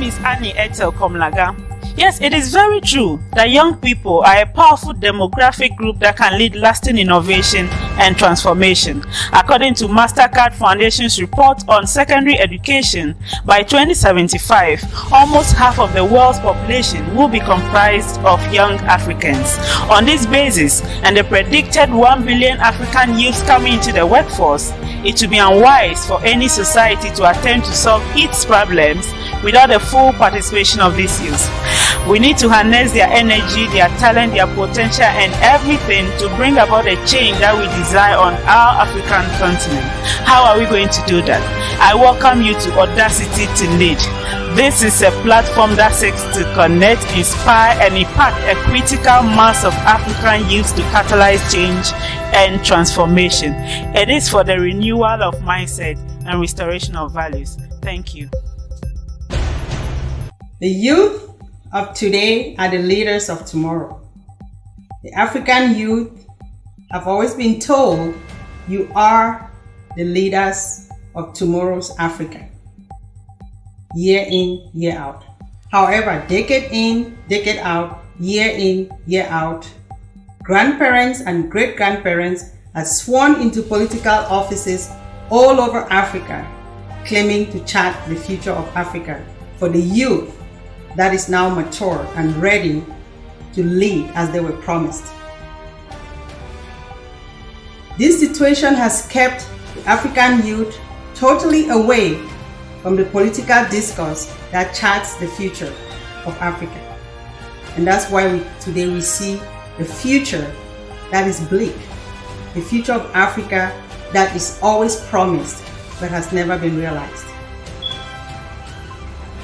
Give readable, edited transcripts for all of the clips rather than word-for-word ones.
name is Annie Etel Komlaga. Yes, it is very true that young people are a powerful demographic group that can lead lasting innovation and transformation. According to Mastercard Foundation's report on secondary education, by 2075, almost half of the world's population will be comprised of young Africans. On this basis, and the predicted 1 billion African youths coming into the workforce, it would be unwise for any society to attempt to solve its problems without the full participation of these youths. We need to harness their energy, their talent, their potential, and everything to bring about a change that we desire on our African continent. How are we going to do that? I welcome you to Audacity to Lead. This is a platform that seeks to connect, inspire, and impact a critical mass of African youth to catalyze change and transformation. It is for the renewal of mindset and restoration of values. Thank you. The youth of today are the leaders of tomorrow. The African youth have always been told, you are the leaders of tomorrow's Africa. Year in, year out. However, decade in, decade out, year in, year out, grandparents and great-grandparents are sworn into political offices all over Africa, claiming to chart the future of Africa for the youth that is now mature and ready to lead as they were promised. This situation has kept the African youth totally away from the political discourse that charts the future of Africa. And that's why today we see a future that is bleak, the future of Africa that is always promised but has never been realized.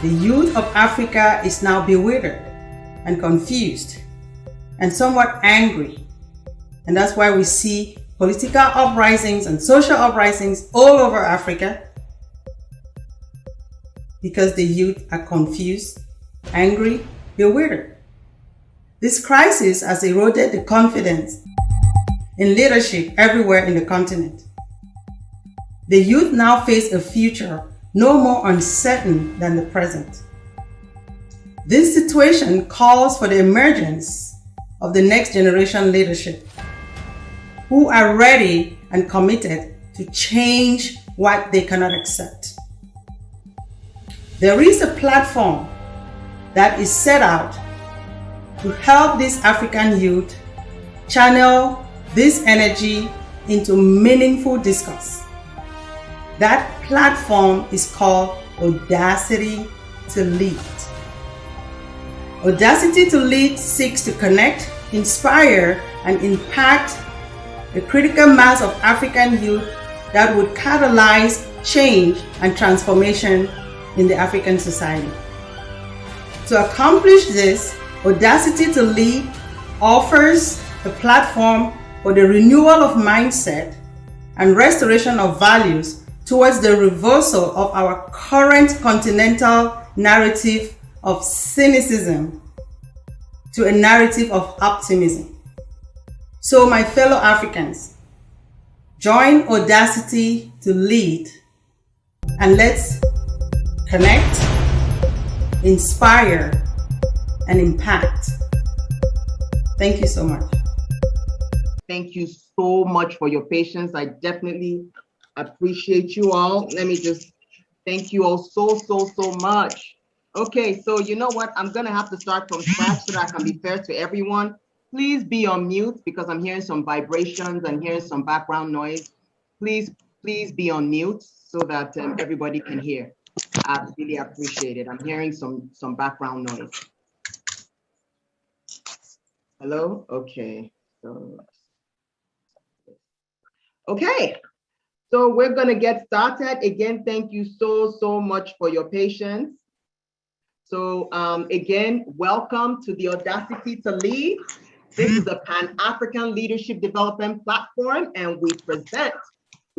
The youth of Africa is now bewildered and confused and somewhat angry. And that's why we see political uprisings and social uprisings all over Africa, because the youth are confused, angry, bewildered. This crisis has eroded the confidence in leadership everywhere in the continent. The youth now face a future no more uncertain than the present. This situation calls for the emergence of the next generation leadership who are ready and committed to change what they cannot accept. There is a platform that is set out to help this African youth channel this energy into meaningful discourse. That platform is called Audacity to Lead. Audacity to Lead seeks to connect, inspire, and impact a critical mass of African youth that would catalyze change and transformation in the African society. To accomplish this, Audacity to Lead offers a platform for the renewal of mindset and restoration of values towards the reversal of our current continental narrative of cynicism to a narrative of optimism. So my fellow Africans, join Audacity to Lead and let's connect, inspire, and impact. Thank you so much. Thank you so much for your patience. I definitely appreciate you all. Let me just thank you all so much. Okay, so you know what? I'm gonna have to start from scratch so that I can be fair to everyone. Please be on mute because I'm hearing some vibrations and hearing some background noise. Please be on mute so that everybody can hear. I really appreciate it. I'm hearing some background noise. Hello? Okay. Okay. So we're going to get started. Again, thank you so much for your patience. So again, welcome to the Audacity to Lead. This is a Pan-African Leadership Development Platform, and we present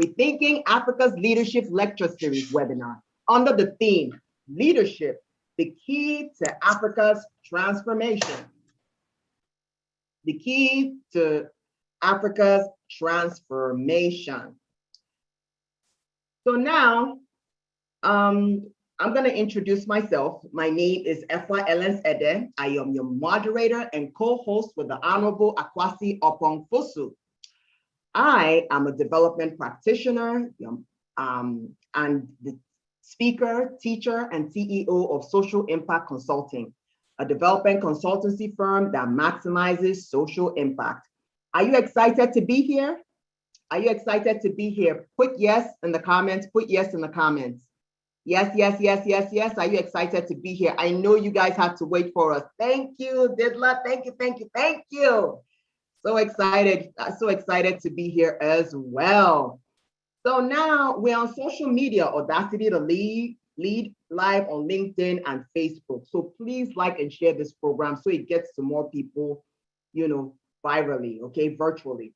Rethinking Africa's Leadership Lecture Series webinar under the theme, Leadership, the Key to Africa's Transformation. The key to Africa's transformation. So now, I'm going to introduce myself. My name is Efwa Elens Ede. I am your moderator and co-host with the Honorable Akwasi Opong-Fosu. I am a development practitioner and the speaker, teacher, and CEO of Social Impact Consulting, a development consultancy firm that maximizes social impact. Are you excited to be here? Are you excited to be here? Put yes in the comments. Put yes in the comments. Yes, yes, yes, yes, yes. Are you excited to be here? I know you guys had to wait for us. Thank you, Didla. Thank you, thank you, thank you. So excited to be here as well. So now we're on social media, Audacity to Lead live on LinkedIn and Facebook. So please like and share this program so it gets to more people, you know, virally, okay, virtually.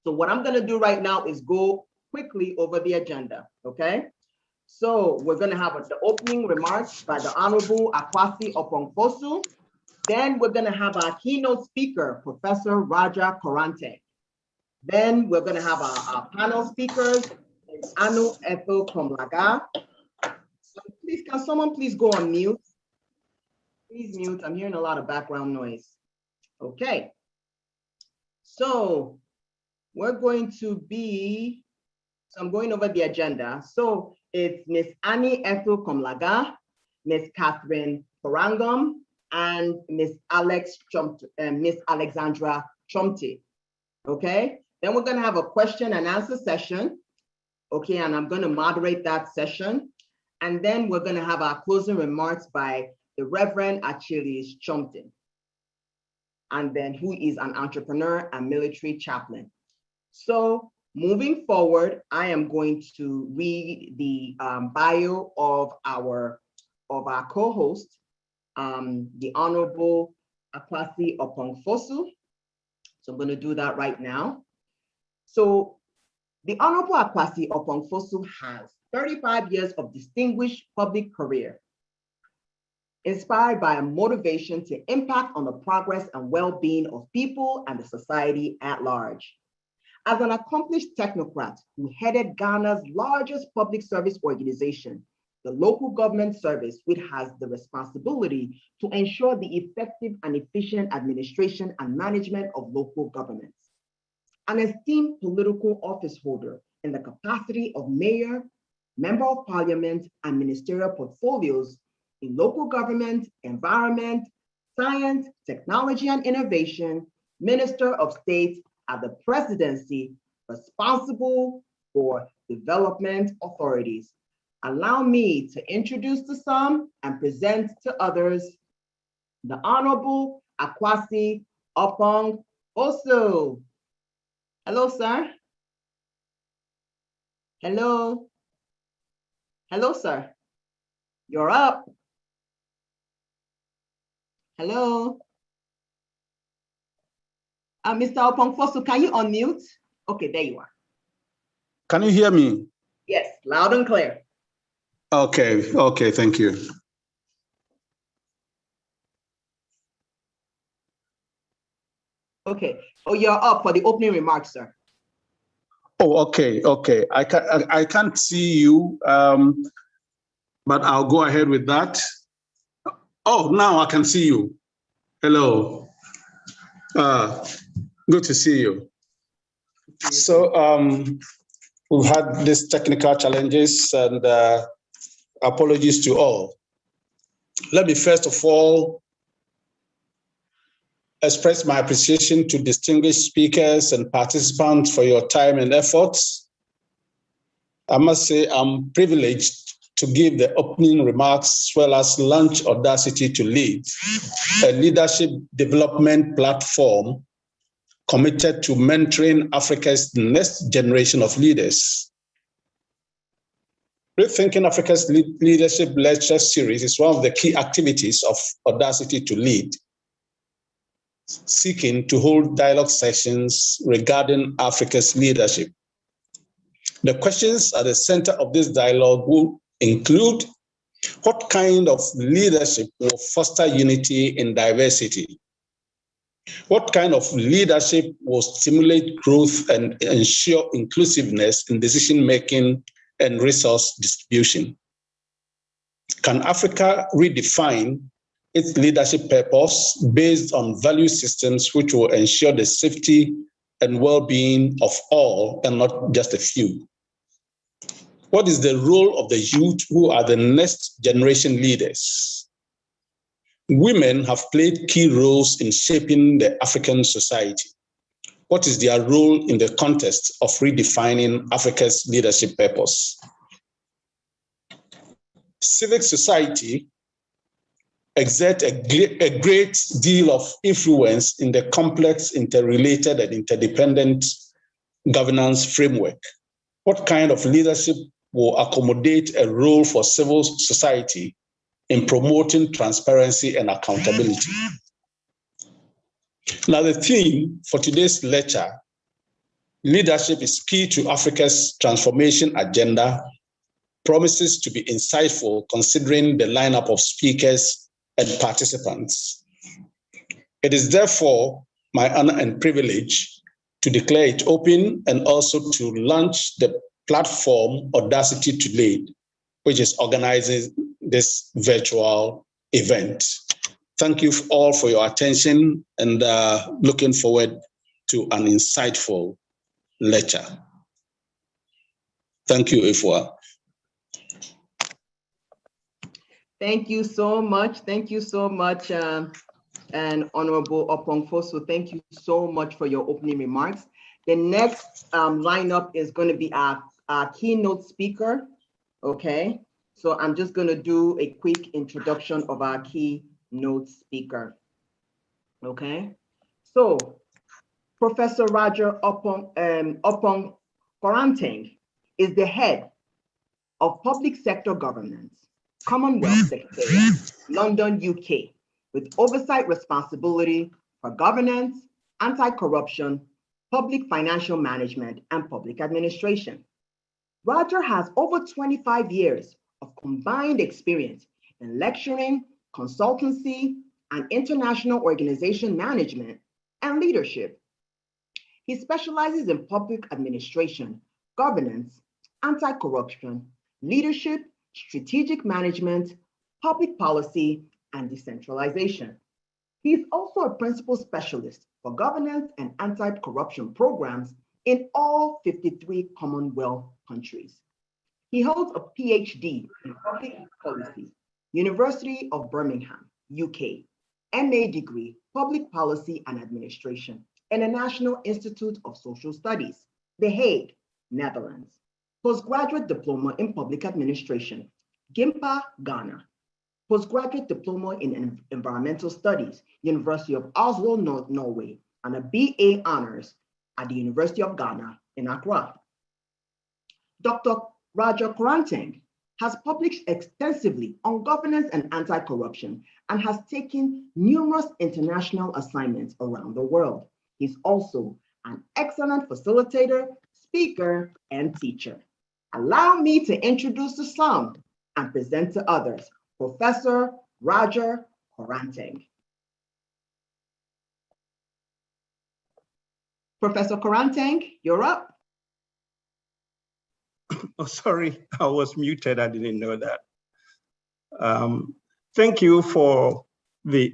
So what I'm gonna do right now is go quickly over the agenda, okay? So we're gonna have the opening remarks by the Honorable Akwasi Opong-Fosu. Then we're gonna have our keynote speaker, Professor Raja Korante. Then we're gonna have our panel speakers, Anu Ethel Komlaga. So please, can someone please go on mute? Please mute, I'm hearing a lot of background noise. Okay, so we're going to be, so I'm going over the agenda. So it's Miss Annie Ethel Komlaga, Miss Catherine Porangum, and Miss Alexandra Chomte. Okay, then we're going to have a question and answer session. Okay, and I'm going to moderate that session. And then we're going to have our closing remarks by the Reverend Achilles Chomte, and then who is an entrepreneur and military chaplain. So moving forward, I am going to read the bio of our co-host, the Honorable Akwasi Opong-Fosu. So I'm going to do that right now. So the Honorable Akwasi Opong-Fosu has 35 years of distinguished public career, inspired by a motivation to impact on the progress and well-being of people and the society at large. As an accomplished technocrat who headed Ghana's largest public service organization, the Local Government Service, which has the responsibility to ensure the effective and efficient administration and management of local governments. An esteemed political office holder in the capacity of mayor, member of parliament, and ministerial portfolios in local government, environment, science, technology and innovation, Minister of State at the presidency responsible for development authorities. Allow me to introduce to some and present to others the Honorable Akwasi Opong-Fosu. Hello, sir. Hello. Hello, sir. You're up. Hello. Mr. Opong-Fosu, can you unmute? Okay, there you are. Can you hear me? Yes, loud and clear. Okay, thank you. Okay, oh, you're up for the opening remarks, sir. Oh, okay. I can't see you, but I'll go ahead with that. Oh, now I can see you. Hello. Good to see you. So we've had these technical challenges, and apologies to all. Let me first of all express my appreciation to distinguished speakers and participants for your time and efforts. I must say I'm privileged to give the opening remarks as well as launch Audacity to Lead, a leadership development platform committed to mentoring Africa's next generation of leaders. Rethinking Africa's Leadership Lecture Series is one of the key activities of Audacity to Lead, seeking to hold dialogue sessions regarding Africa's leadership. The questions at the center of this dialogue will include: what kind of leadership will foster unity in diversity? What kind of leadership will stimulate growth and ensure inclusiveness in decision-making and resource distribution? Can Africa redefine its leadership purpose based on value systems which will ensure the safety and well-being of all and not just a few? What is the role of the youth who are the next generation leaders? Women have played key roles in shaping the African society. What is their role in the context of redefining Africa's leadership purpose? Civic society exert a great deal of influence in the complex, interrelated, and interdependent governance framework. What kind of leadership will accommodate a role for civil society in promoting transparency and accountability? Now, the theme for today's lecture, leadership is key to Africa's transformation agenda, promises to be insightful considering the lineup of speakers and participants. It is therefore my honor and privilege to declare it open and also to launch the platform Audacity to Lead, which is organizing this virtual event. Thank you all for your attention and looking forward to an insightful lecture. Thank you, Ifwa. Thank you so much. Thank you so much, and Honorable Opongfosu. Thank you so much for your opening remarks. The next lineup is going to be our keynote speaker. Okay, so I'm just going to do a quick introduction of our keynote speaker. Okay, so Professor Roger Opong-Koranteng is the head of public sector governance, Commonwealth Secretariat, London, UK, with oversight responsibility for governance, anti-corruption, public financial management, and public administration. Roger has over 25 years of combined experience in lecturing, consultancy, and international organization management and leadership. He specializes in public administration, governance, anti-corruption, leadership, strategic management, public policy, and decentralization. He is also a principal specialist for governance and anti-corruption programs in all 53 Commonwealth countries. He holds a PhD in public policy, University of Birmingham, UK, MA degree, public policy and administration, and a National Institute of Social Studies, The Hague, Netherlands. Postgraduate diploma in public administration, Gimpa, Ghana. Postgraduate diploma in environmental studies, University of Oslo, Norway, and a BA honors at the University of Ghana in Accra. Dr. Roger Koranteng has published extensively on governance and anti-corruption and has taken numerous international assignments around the world. He's also an excellent facilitator, speaker, and teacher. Allow me to introduce to some and present to others, Professor Roger Koranteng. Professor Koranteng, you're up. Oh, sorry, I was muted. I didn't know that. Thank you for the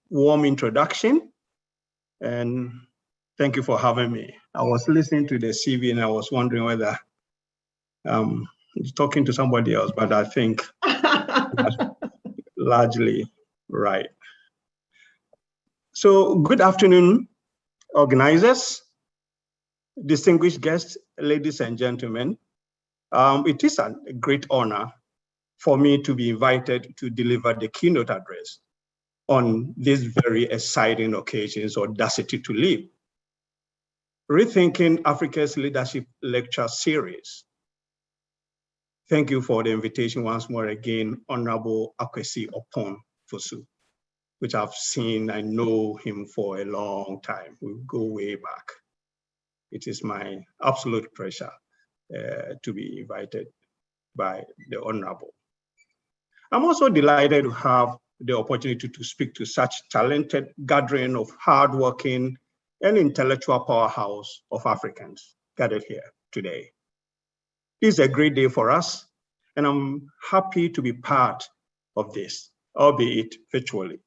warm introduction, and thank you for having me. I was listening to the CV and I was wondering whether talking to somebody else, but I think that's largely right. So good afternoon, organizers, distinguished guests, ladies and gentlemen. It is a great honor for me to be invited to deliver the keynote address on this very exciting occasion's Audacity to Lead, Rethinking Africa's Leadership Lecture Series. Thank you for the invitation once more again, Honorable Akwesi Opong-Fosu, which I've seen, I know him for a long time. We go way back. It is my absolute pleasure to be invited by the Honorable. I'm also delighted to have the opportunity to speak to such talented gathering of hardworking and intellectual powerhouse of Africans gathered here today. This is a great day for us, And I'm happy to be part of this, albeit virtually.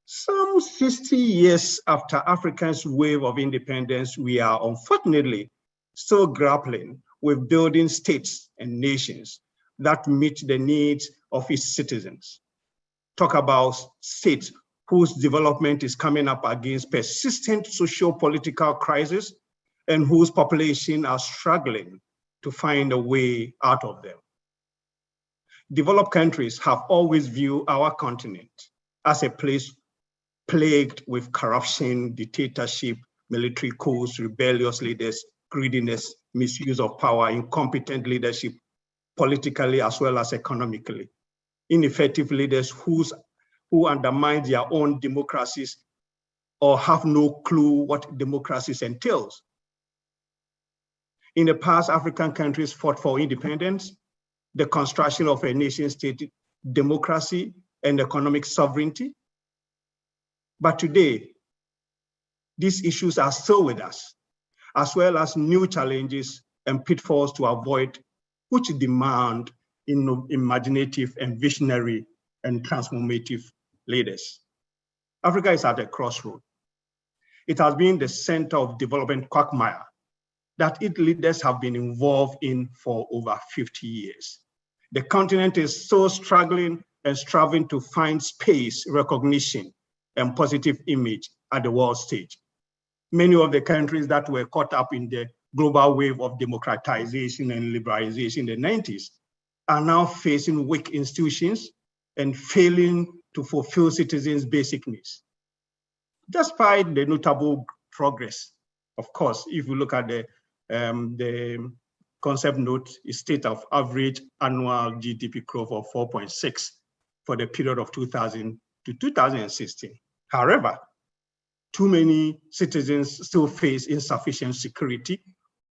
Some 60 years after Africa's wave of independence, we are unfortunately still grappling with building states and nations that meet the needs of its citizens. Talk about states whose development is coming up against persistent socio-political crisis and whose population are struggling to find a way out of them. Developed countries have always viewed our continent as a place plagued with corruption, dictatorship, military coups, rebellious leaders, greediness, misuse of power, incompetent leadership, politically as well as economically, ineffective leaders who undermine their own democracies or have no clue what democracies entails. In the past, African countries fought for independence, the construction of a nation-state democracy, and economic sovereignty. But today, these issues are still with us, as well as new challenges and pitfalls to avoid, which demand imaginative and visionary and transformative leaders. Africa is at a crossroad. It has been the center of development quagmire that its leaders have been involved in for over 50 years. The continent is still struggling and striving to find space, recognition, and positive image at the world stage. Many of the countries that were caught up in the global wave of democratization and liberalization in the 90s are now facing weak institutions and failing to fulfill citizens' basic needs. Despite the notable progress, of course, if you look at the concept note, is state of average annual GDP growth of 4.6 for the period of 2000 to 2016. However, too many citizens still face insufficient security,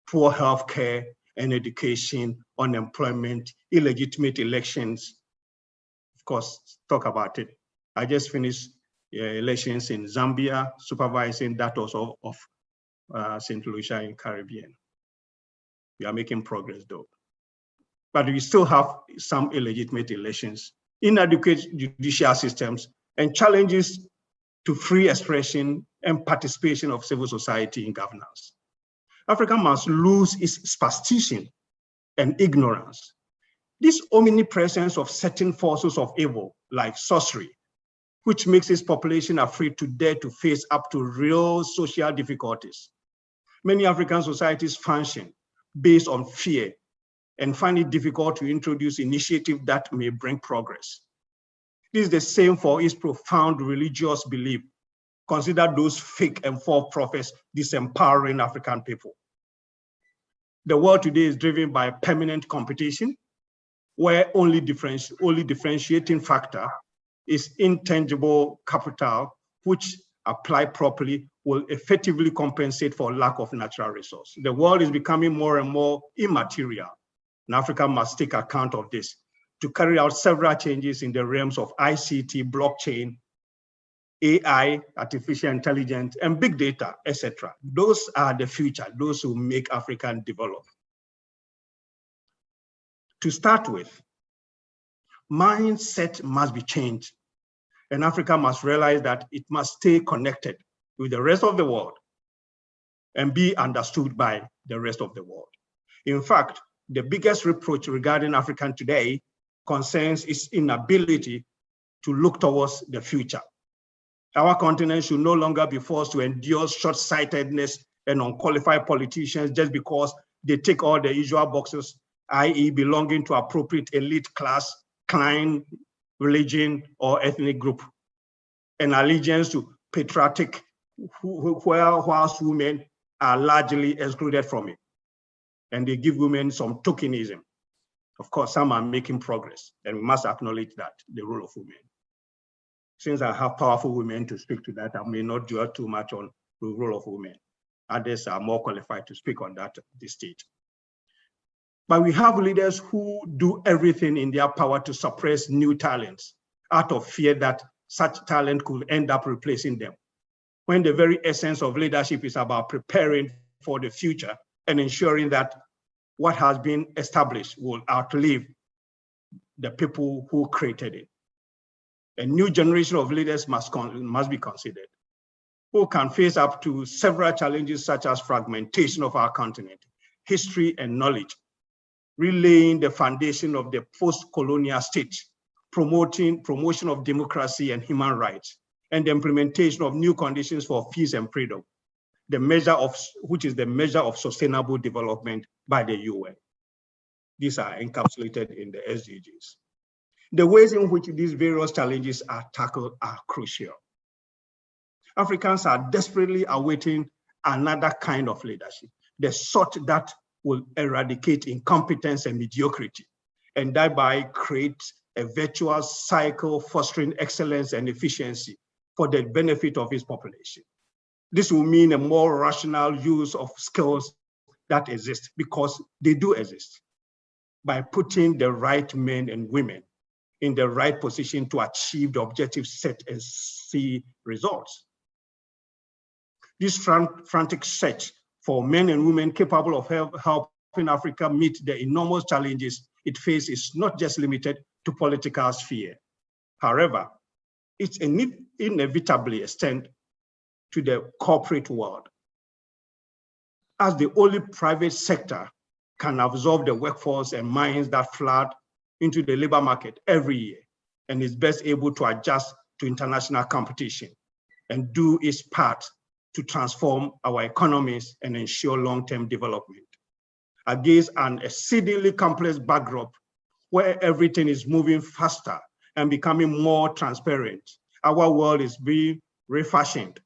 poor healthcare and education, unemployment, illegitimate elections. Of course, talk about it. I just finished elections in Zambia, supervising that also of St. Lucia in Caribbean. We are making progress though. But we still have some illegitimate elections, inadequate judicial systems, and challenges to free expression and participation of civil society in governance. Africa must lose its superstition and ignorance. This omnipresence of certain forces of evil, like sorcery, which makes its population afraid to dare to face up to real social difficulties. Many African societies function based on fear and find it difficult to introduce initiatives that may bring progress. This is the same for its profound religious belief. Consider those fake and false prophets disempowering African people. The world today is driven by permanent competition, where only differentiating factor is intangible capital, which applied properly will effectively compensate for lack of natural resource. The world is becoming more and more immaterial, and Africa must take account of this to carry out several changes in the realms of ICT, blockchain, AI, artificial intelligence, and big data, etc. Those are the future, those who make Africa develop. To start with, mindset must be changed, and Africa must realize that it must stay connected with the rest of the world and be understood by the rest of the world. In fact, the biggest reproach regarding Africa today concerns its inability to look towards the future. Our continent should no longer be forced to endure short-sightedness and unqualified politicians just because they tick all the usual boxes, i.e. belonging to appropriate elite class, clan, religion, or ethnic group, and allegiance to patriotic, whilst women are largely excluded from it. And they give women some tokenism. Of course, some are making progress, and we must acknowledge that, the role of women. Since I have powerful women to speak to that, I may not dwell too much on the role of women. Others are more qualified to speak on that at this stage. But we have leaders who do everything in their power to suppress new talents out of fear that such talent could end up replacing them, when the very essence of leadership is about preparing for the future and ensuring that what has been established will outlive the people who created it. A new generation of leaders must be considered, who can face up to several challenges such as fragmentation of our continent, history and knowledge, relaying the foundation of the post-colonial state, promotion of democracy and human rights, and the implementation of new conditions for peace and freedom, which is the measure of sustainable development by the UN. These are encapsulated in the SDGs. The ways in which these various challenges are tackled are crucial. Africans are desperately awaiting another kind of leadership, the sort that will eradicate incompetence and mediocrity, and thereby create a virtuous cycle fostering excellence and efficiency for the benefit of its population. This will mean a more rational use of skills that exist, because they do exist, by putting the right men and women in the right position to achieve the objectives set and see results. This frantic search for men and women capable of helping Africa meet the enormous challenges it faces is not just limited to political sphere. However, it's inevitably extend to the corporate world, as the only private sector can absorb the workforce and minds that flood into the labor market every year, and is best able to adjust to international competition and do its part to transform our economies and ensure long-term development. Against an exceedingly complex backdrop where everything is moving faster and becoming more transparent, our world is being refashioned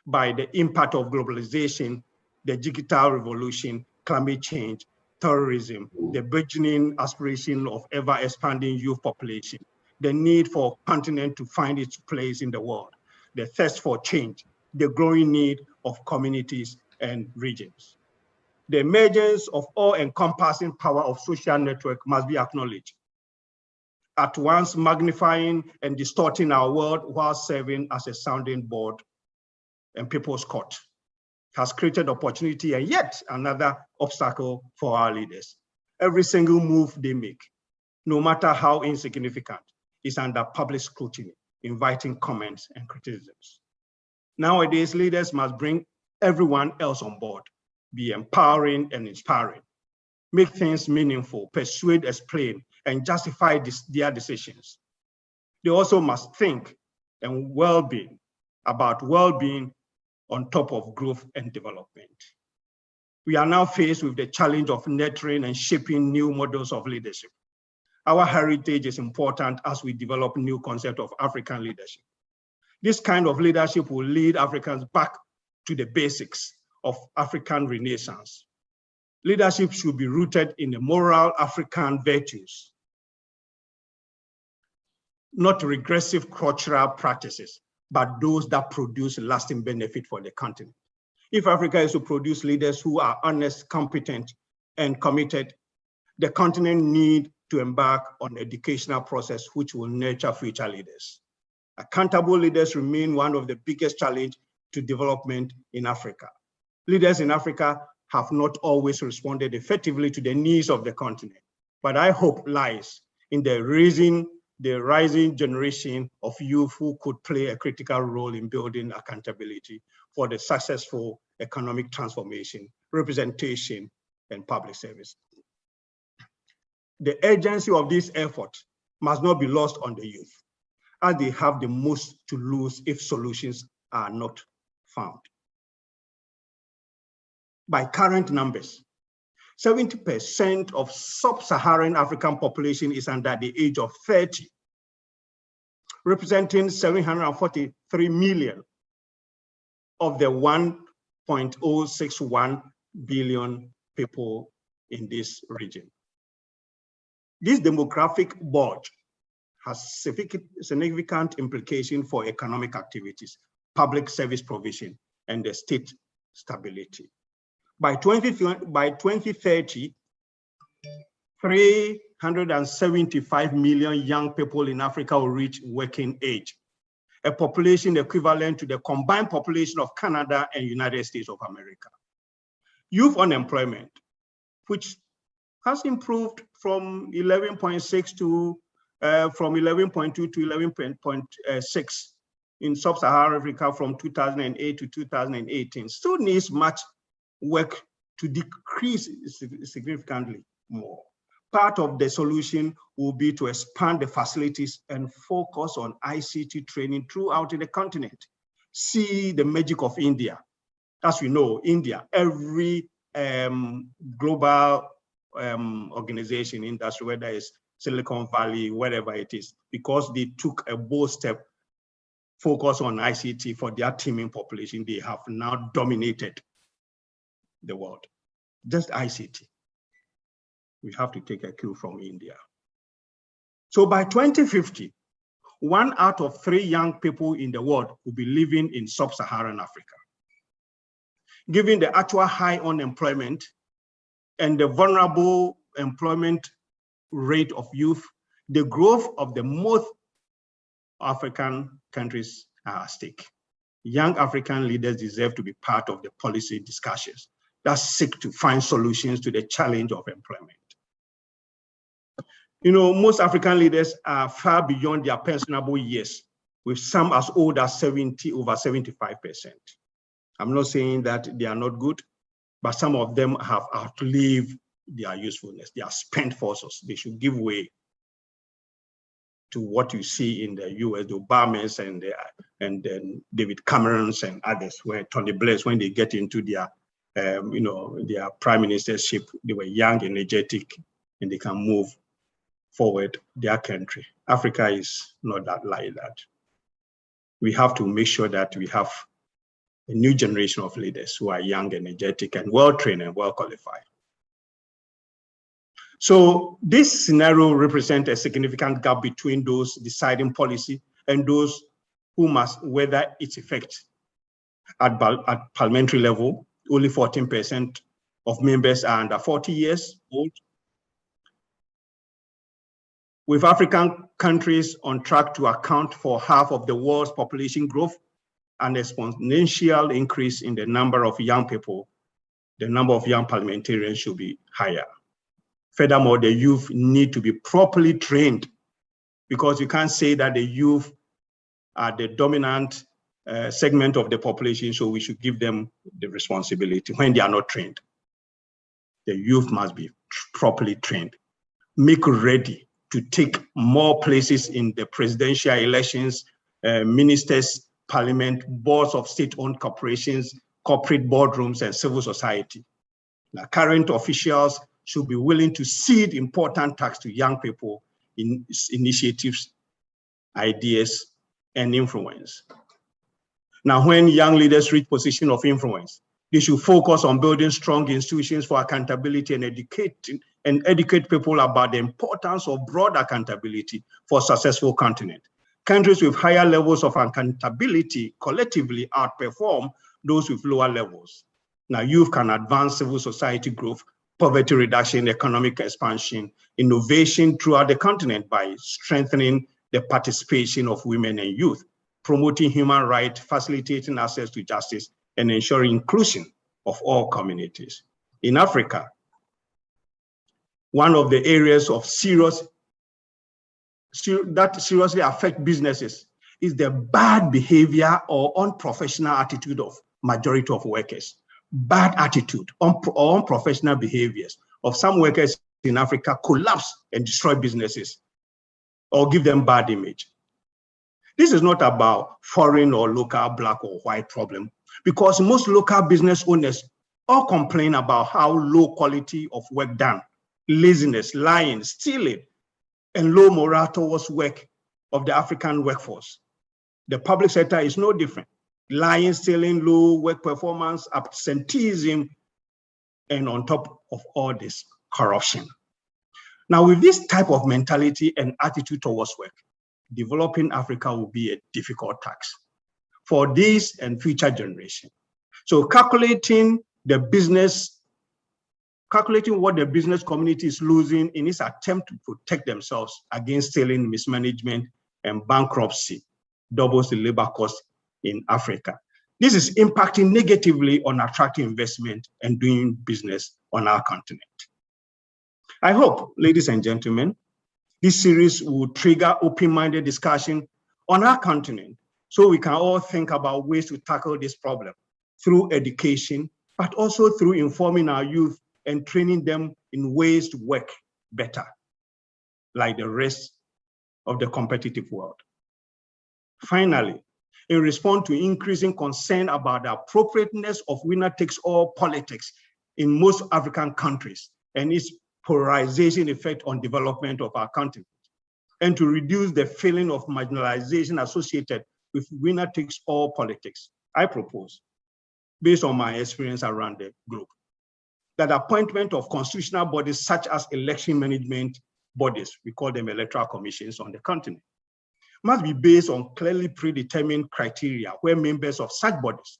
by the impact of globalization, the digital revolution, climate change, terrorism, the burgeoning aspiration of ever-expanding youth population, the need for a continent to find its place in the world, the thirst for change, the growing need of communities and regions. The emergence of all-encompassing power of social network must be acknowledged, at once magnifying and distorting our world while serving as a sounding board and people's court, has created opportunity and yet another obstacle for our leaders. Every single move they make, no matter how insignificant, is under public scrutiny, inviting comments and criticisms. Nowadays, leaders must bring everyone else on board, be empowering and inspiring, make things meaningful, persuade, explain, and justify their decisions. They also must think about well-being on top of growth and development. We are now faced with the challenge of nurturing and shaping new models of leadership. Our heritage is important as we develop new concept of African leadership. This kind of leadership will lead Africans back to the basics of African Renaissance. Leadership should be rooted in the moral African virtues, not regressive cultural practices, but those that produce lasting benefit for the continent. If Africa is to produce leaders who are honest, competent, and committed, the continent needs to embark on an educational process which will nurture future leaders. Accountable leaders remain one of the biggest challenges to development in Africa. Leaders in Africa have not always responded effectively to the needs of the continent, but I hope lies in the rising generation of youth who could play a critical role in building accountability for the successful economic transformation, representation, and public service. The urgency of this effort must not be lost on the youth, as they have the most to lose if solutions are not found. By current numbers, 70% of sub-Saharan African population is under the age of 30, representing 743 million of the 1.061 billion people in this region. This demographic bulge has significant implications for economic activities, public service provision, and the state stability. By 2030, 375 million young people in Africa will reach working age, a population equivalent to the combined population of Canada and United States of America. Youth unemployment which has improved from 11.6 to from 11.2 to 11.6 in sub-Saharan Africa from 2008 to 2018, still needs much work to decrease significantly more. Part of the solution will be to expand the facilities and focus on ICT training throughout the continent. See the magic of India. As we know, India, every global organization, industry, whether it's Silicon Valley, wherever it is, because they took a bold step, focus on ICT for their teeming population, they have now dominated the world. Just ICT. We have to take a cue from India. So by 2050, 1 out of 3 young people in the world will be living in sub-Saharan Africa. Given the actual high unemployment and the vulnerable employment rate of youth, the growth of the most African countries are at stake. Young African leaders deserve to be part of the policy discussions that seek to find solutions to the challenge of employment. You know, most African leaders are far beyond their pensionable years, with some as old as over 75%. I'm not saying that they are not good, but some of them have outlived their usefulness. They are spent forces. They should give way to what you see in the US, the Obamas and then David Camerons and others, where Tony Blairs, when they get into their, their prime ministership, they were young, energetic, and they can move forward their country. Africa is not that like that. We have to make sure that we have a new generation of leaders who are young, energetic, and well-trained and well-qualified. So this scenario represents a significant gap between those deciding policy and those who must weather its effects. At parliamentary level, only 14% of members are under 40 years old. With African countries on track to account for half of the world's population growth and exponential increase in the number of young people, the number of young parliamentarians should be higher. Furthermore, the youth need to be properly trained, because you can't say that the youth are the dominant segment of the population, so we should give them the responsibility when they are not trained. The youth must be properly trained, make ready to take more places in the presidential elections, ministers, parliament, boards of state-owned corporations, corporate boardrooms, and civil society. Now, current officials should be willing to cede important tasks to young people in initiatives, ideas, and influence. Now, when young leaders reach positions of influence, they should focus on building strong institutions for accountability and educate people about the importance of broad accountability for a successful continent. Countries with higher levels of accountability collectively outperform those with lower levels. Now, youth can advance civil society growth, poverty reduction, economic expansion, innovation throughout the continent by strengthening the participation of women and youth, promoting human rights, facilitating access to justice, and ensuring inclusion of all communities. In Africa, one of the areas of that seriously affect businesses is the bad behavior or unprofessional attitude of majority of workers. Bad attitude or unprofessional behaviors of some workers in Africa collapse and destroy businesses or give them bad image. This is not about foreign or local, black or white problem, because most local business owners all complain about how low quality of work done, laziness, lying, stealing, and low morale towards work of the African workforce. The public sector is no different. Lying, stealing, low work performance, absenteeism, and on top of all this, corruption. Now, with this type of mentality and attitude towards work, developing Africa will be a difficult task for this and future generations. So calculating what the business community is losing in its attempt to protect themselves against stealing, mismanagement, and bankruptcy doubles the labor cost in Africa. This is impacting negatively on attracting investment and doing business on our continent. I hope, ladies and gentlemen, this series will trigger open-minded discussion on our continent so we can all think about ways to tackle this problem through education, but also through informing our youth and training them in ways to work better, like the rest of the competitive world. Finally, in response to increasing concern about the appropriateness of winner-takes-all politics in most African countries and its polarization effect on development of our continent, and to reduce the feeling of marginalization associated with winner-takes-all politics, I propose, based on my experience around the globe, that appointment of constitutional bodies such as election management bodies, we call them electoral commissions on the continent, must be based on clearly predetermined criteria where members of such bodies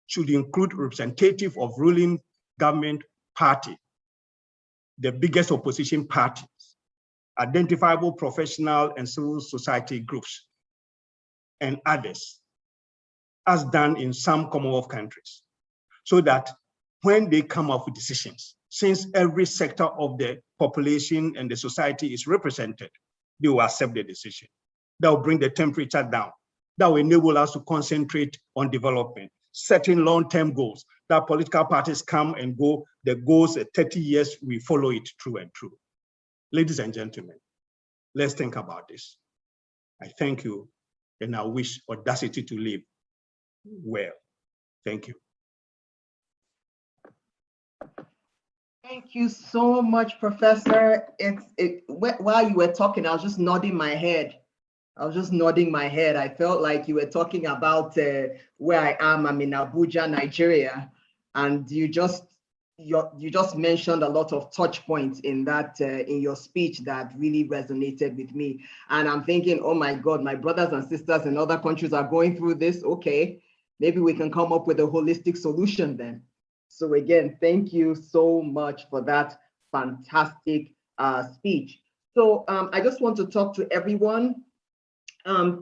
should include representative of ruling government party, the biggest opposition parties, identifiable professional and civil society groups, and others, as done in some Commonwealth countries, so that when they come up with decisions, since every sector of the population and the society is represented, they will accept the decision. That will bring the temperature down. That will enable us to concentrate on development, setting long-term goals, that political parties come and go, the goals at 30 years, we follow it through and through. Ladies and gentlemen, let's think about this. I thank you, and I wish audacity to live well. Thank you. Thank you so much, Professor. While you were talking, I was just nodding my head. I felt like you were talking about where I am. I'm in Abuja, Nigeria, and you just mentioned a lot of touch points in that in your speech that really resonated with me. And I'm thinking, oh my God, my brothers and sisters in other countries are going through this. Okay, maybe we can come up with a holistic solution then. So again, thank you so much for that fantastic speech. So I just want to talk to everyone.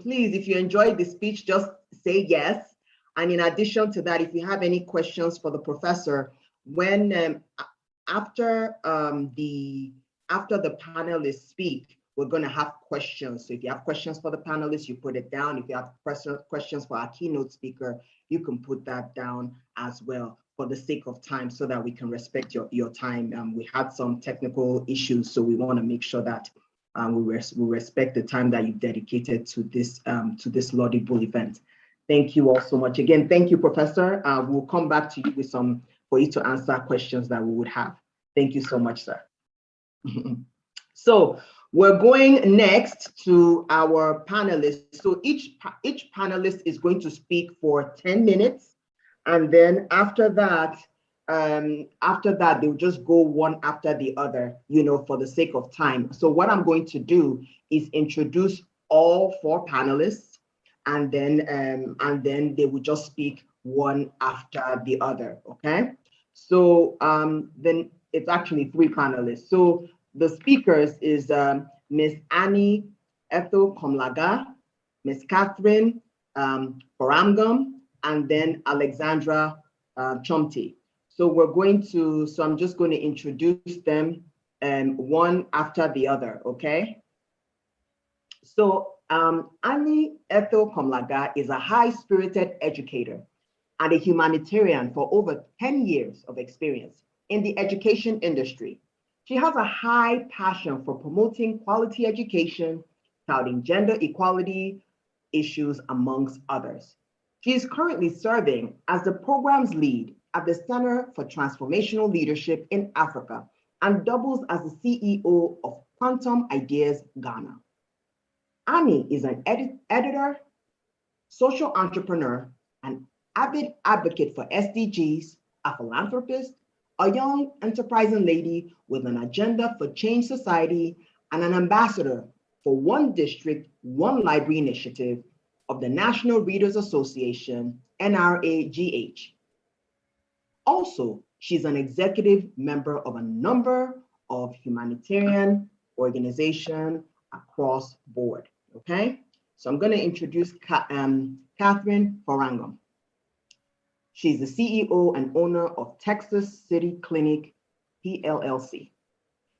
Please, if you enjoyed the speech, just say yes. And in addition to that, if you have any questions for the professor, when after the panelists speak, we're going to have questions. So if you have questions for the panelists, you put it down. If you have questions for our keynote speaker, you can put that down as well, for the sake of time, so that we can respect your time. We had some technical issues, so we want to make sure that we respect the time that you've dedicated to this laudable event. Thank you all so much. Again, thank you, Professor. We'll come back to you with for you to answer questions that we would have. Thank you so much, sir. So we're going next to our panelists. So each panelist is going to speak for 10 minutes. And then after that, they'll just go one after the other, for the sake of time. So what I'm going to do is introduce all 4 panelists, and then they will just speak one after the other, okay? So then it's actually 3 panelists. So the speakers is Ms. Annie Ethel Komlaga, Ms. Catherine Foramgum, and then Alexandra Chomti. So I'm just going to introduce them one after the other, okay? So Annie Ethel Komlaga is a high-spirited educator and a humanitarian for over 10 years of experience in the education industry. She has a high passion for promoting quality education, touting gender equality issues, amongst others. She is currently serving as the program's lead at the Center for Transformational Leadership in Africa and doubles as the CEO of Quantum Ideas Ghana. Annie is an editor, social entrepreneur, an avid advocate for SDGs, a philanthropist, a young enterprising lady with an agenda for change society, and an ambassador for One District, One Library initiative of the National Readers Association, NRAGH. Also, she's an executive member of a number of humanitarian organizations across board, okay? So I'm gonna introduce Catherine Foramgum. She's the CEO and owner of Texas City Clinic, PLLC.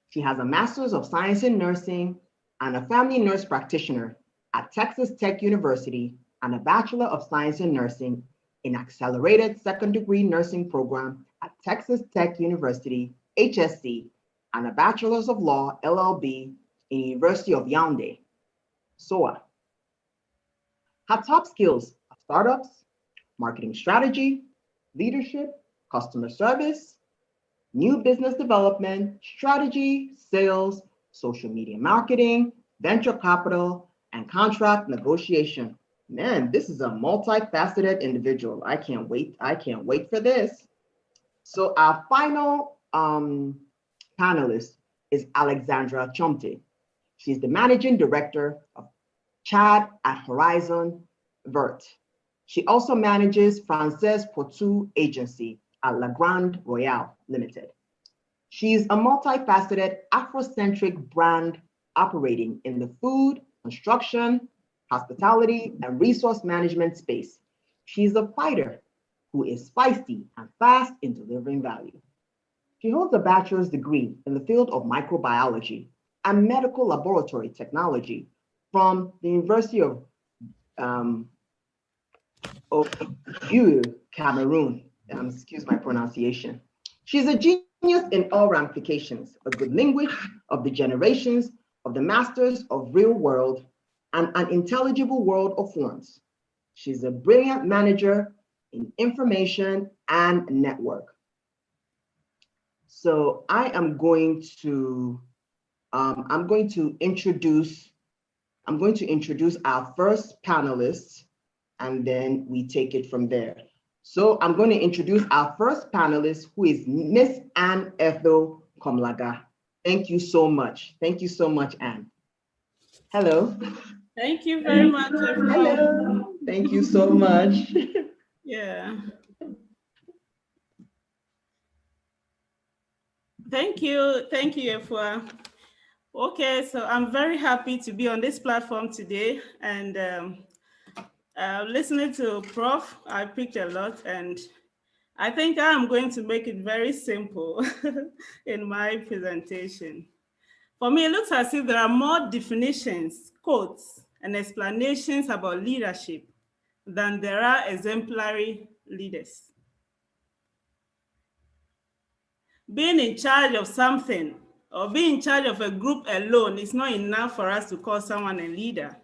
She has a Master's of Science in Nursing and a family nurse practitioner at Texas Tech University and a Bachelor of Science in Nursing in Accelerated Second Degree Nursing Program at Texas Tech University, HSC, and a Bachelor's of Law, LLB, in University of Yaoundé, SOA. Her top skills are startups, marketing strategy, leadership, customer service, new business development, strategy, sales, social media marketing, venture capital, and contract negotiation. Man, this is a multifaceted individual. I can't wait for this. So our final panelist is Alexandra Chomte. She's the managing director of Chad at Horizon Vert. She also manages Frances Poitou Agency at La Grande Royale Limited. She's a multifaceted Afrocentric brand operating in the food, construction, hospitality, and resource management space. She's a fighter who is feisty and fast in delivering value. She holds a bachelor's degree in the field of microbiology and medical laboratory technology from the University of Cameroon. Excuse my pronunciation. She's a genius in all ramifications, a good linguist of the generations, of the masters of real world, and an intelligible world of forms. She's a brilliant manager in information and network. So I am going to introduce our first panelist, and then we take it from there. So I'm going to introduce our first panelist, who is Miss Anne Ethel Komlaga. Thank you so much. Thank you so much, Anne. Hello. Thank you very much, everyone. Hello. Thank you so much. Yeah. Thank you, Efua. Okay, so I'm very happy to be on this platform today, and listening to Prof, I picked a lot, and I think I'm going to make it very simple in my presentation. For me, it looks as if there are more definitions, quotes, and explanations about leadership than there are exemplary leaders. Being in charge of something or being in charge of a group alone is not enough for us to call someone a leader.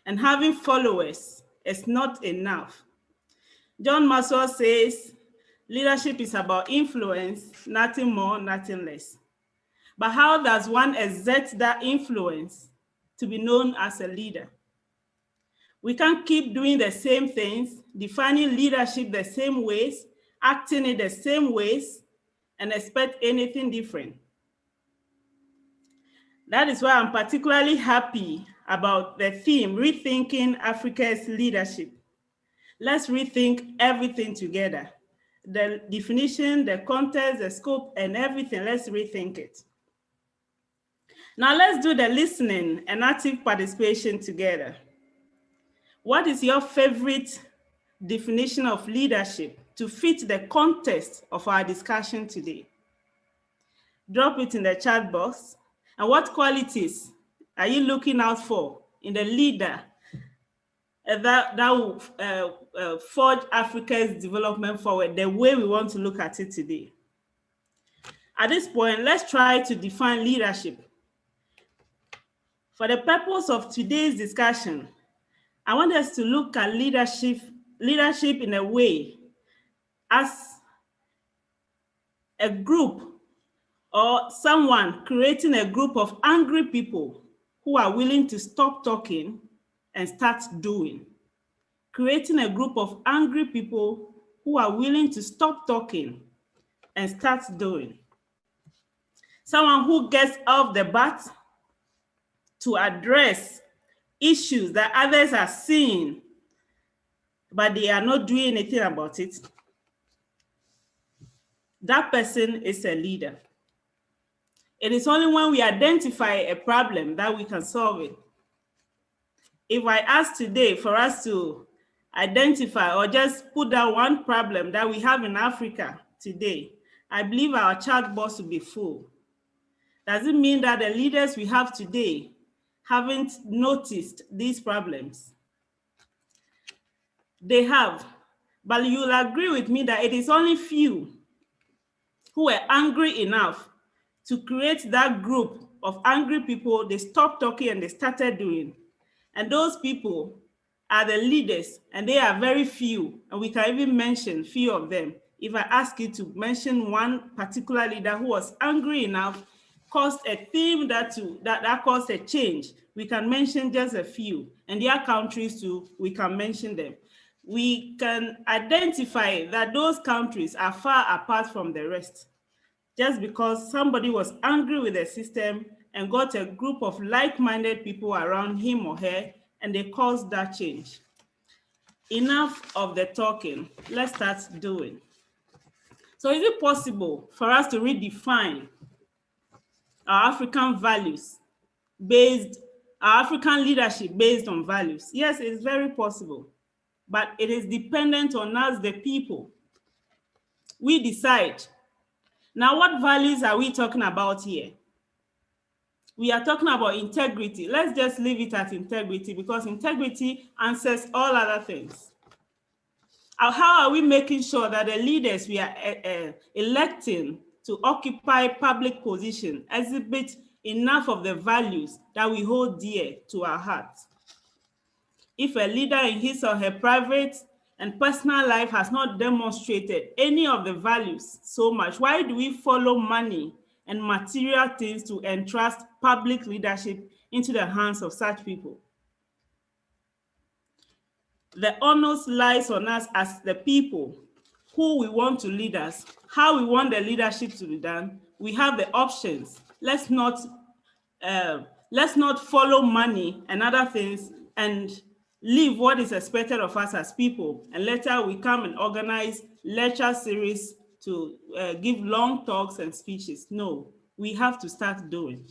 And having followers is not enough. John Maxwell says, leadership is about influence, nothing more, nothing less. But how does one exert that influence to be known as a leader? We can't keep doing the same things, defining leadership the same ways, acting in the same ways, and expect anything different. That is why I'm particularly happy about the theme, Rethinking Africa's Leadership. Let's rethink everything together. The definition, the context, the scope, and everything, let's rethink it. Now let's do the listening and active participation together. What is your favorite definition of leadership to fit the context of our discussion today? Drop it in the chat box. And what qualities are you looking out for in the leader that will forge Africa's development forward the way we want to look at it today? At this point, let's try to define leadership. For the purpose of today's discussion, I want us to look at leadership in a way as a group or someone creating a group of angry people who are willing to stop talking and start doing. Creating a group of angry people who are willing to stop talking and start doing. Someone who gets off the bat to address issues that others are seeing, but they are not doing anything about it. That person is a leader. It is only when we identify a problem that we can solve it. If I ask today for us to identify or just put down one problem that we have in Africa today, I believe our chat box will be full. Does it mean that the leaders we have today haven't noticed these problems? They have, but you'll agree with me that it is only few who were angry enough to create that group of angry people. They stopped talking and they started doing. And those people are the leaders, and they are very few, and we can even mention few of them. If I ask you to mention one particular leader who was angry enough, caused a theme that caused a change, we can mention just a few, and their countries too, we can mention them. We can identify that those countries are far apart from the rest, just because somebody was angry with the system and got a group of like-minded people around him or her, and they caused that change. Enough of the talking, let's start doing. So is it possible for us to redefine our African values our African leadership based on values? Yes, it is very possible, but it is dependent on us, the people. We decide. Now, what values are we talking about here? We are talking about integrity. Let's just leave it at integrity, because integrity answers all other things. How are we making sure that the leaders we are electing to occupy public position exhibit enough of the values that we hold dear to our hearts? If a leader in his or her private and personal life has not demonstrated any of the values so much, why do we follow money and material things to entrust public leadership into the hands of such people? The onus lies on us as the people who we want to lead us, how we want the leadership to be done. We have the options. Let's not follow money and other things and leave what is expected of us as people, and later we come and organize lecture series to give long talks and speeches. No, we have to start doing.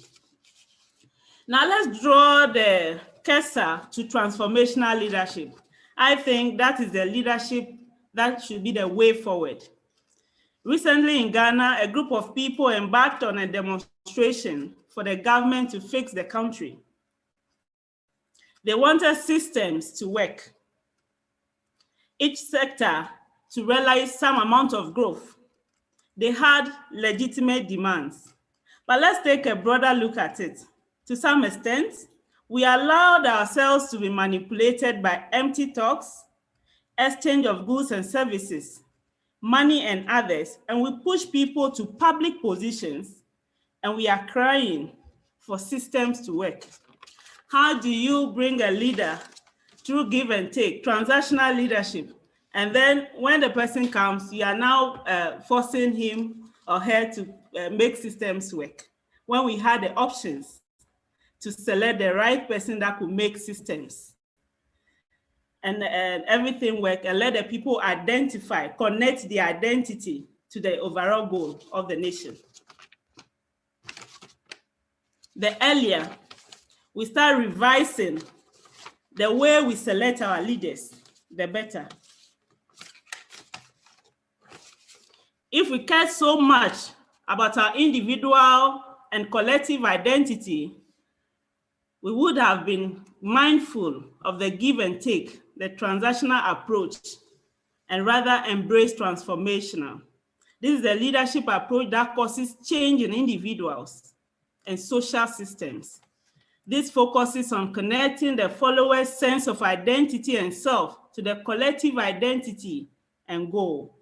Now let's draw the cursor to transformational leadership. I think that is the leadership that should be the way forward. Recently in Ghana, a group of people embarked on a demonstration for the government to fix the country. They wanted systems to work, each sector to realize some amount of growth. They had legitimate demands. But let's take a broader look at it. To some extent, we allowed ourselves to be manipulated by empty talks, exchange of goods and services, money and others, and we push people to public positions, and we are crying for systems to work. How do you bring a leader through give and take, transactional leadership, and then when the person comes, you are now forcing him or her to make systems work, when we had the options to select the right person that could make systems and everything work, and let the people identify, connect the identity to the overall goal of the nation? The earlier we start revising the way we select our leaders, the better. If we care so much about our individual and collective identity, we would have been mindful of the give and take, the transactional approach, and rather embrace transformational. This is the leadership approach that causes change in individuals and social systems. This focuses on connecting the followers' sense of identity and self to the collective identity and goal.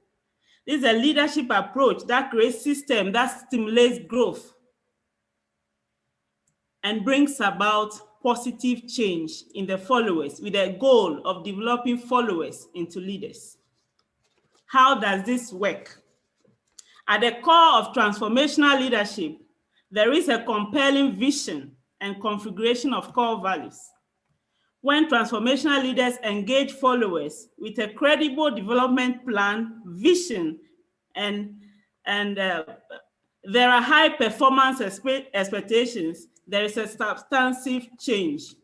This is a leadership approach that creates systems that stimulates growth and brings about positive change in the followers with the goal of developing followers into leaders. How does this work? At the core of transformational leadership, there is a compelling vision and configuration of core values. When transformational leaders engage followers with a credible development plan, vision, and there are high performance expectations, there is a substantive change.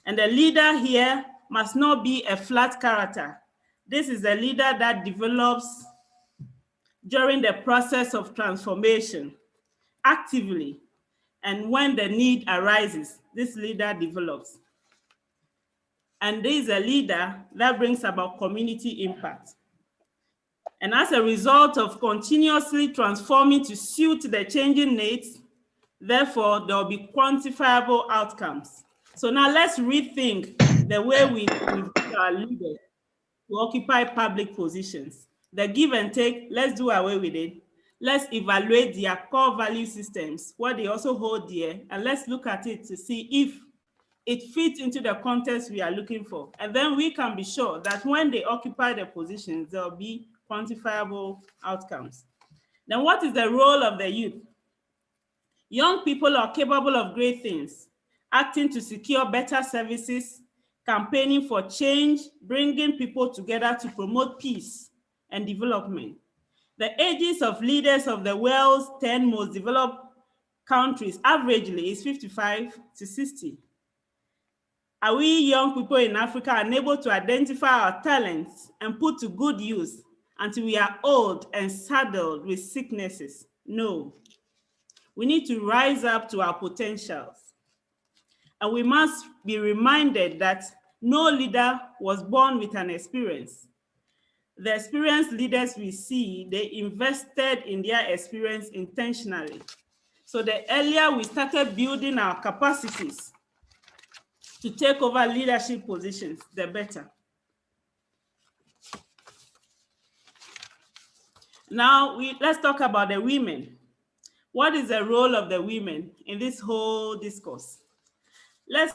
And the leader here must not be a flat character. This is a leader that develops during the process of transformation, actively, And when the need arises, this leader develops. And this is a leader that brings about community impact. And as a result of continuously transforming to suit the changing needs, therefore, there will be quantifiable outcomes. So now let's rethink the way we our leaders to occupy public positions. The give and take, let's do away with it. Let's evaluate their core value systems, what they also hold dear, and let's look at it to see if it fits into the context we are looking for. And then we can be sure that when they occupy the positions, there will be quantifiable outcomes. Then what is the role of the youth? Young people are capable of great things, acting to secure better services, campaigning for change, bringing people together to promote peace and development. The ages of leaders of the world's 10 most developed countries averagely is 55 to 60. Are we young people in Africa unable to identify our talents and put to good use until we are old and saddled with sicknesses? No. We need to rise up to our potentials. And we must be reminded that no leader was born with an experience. The experienced leaders we see, they invested in their experience intentionally. So the earlier we started building our capacities to take over leadership positions, the better. Now, let's talk about the women. What is the role of the women in this whole discourse? Let's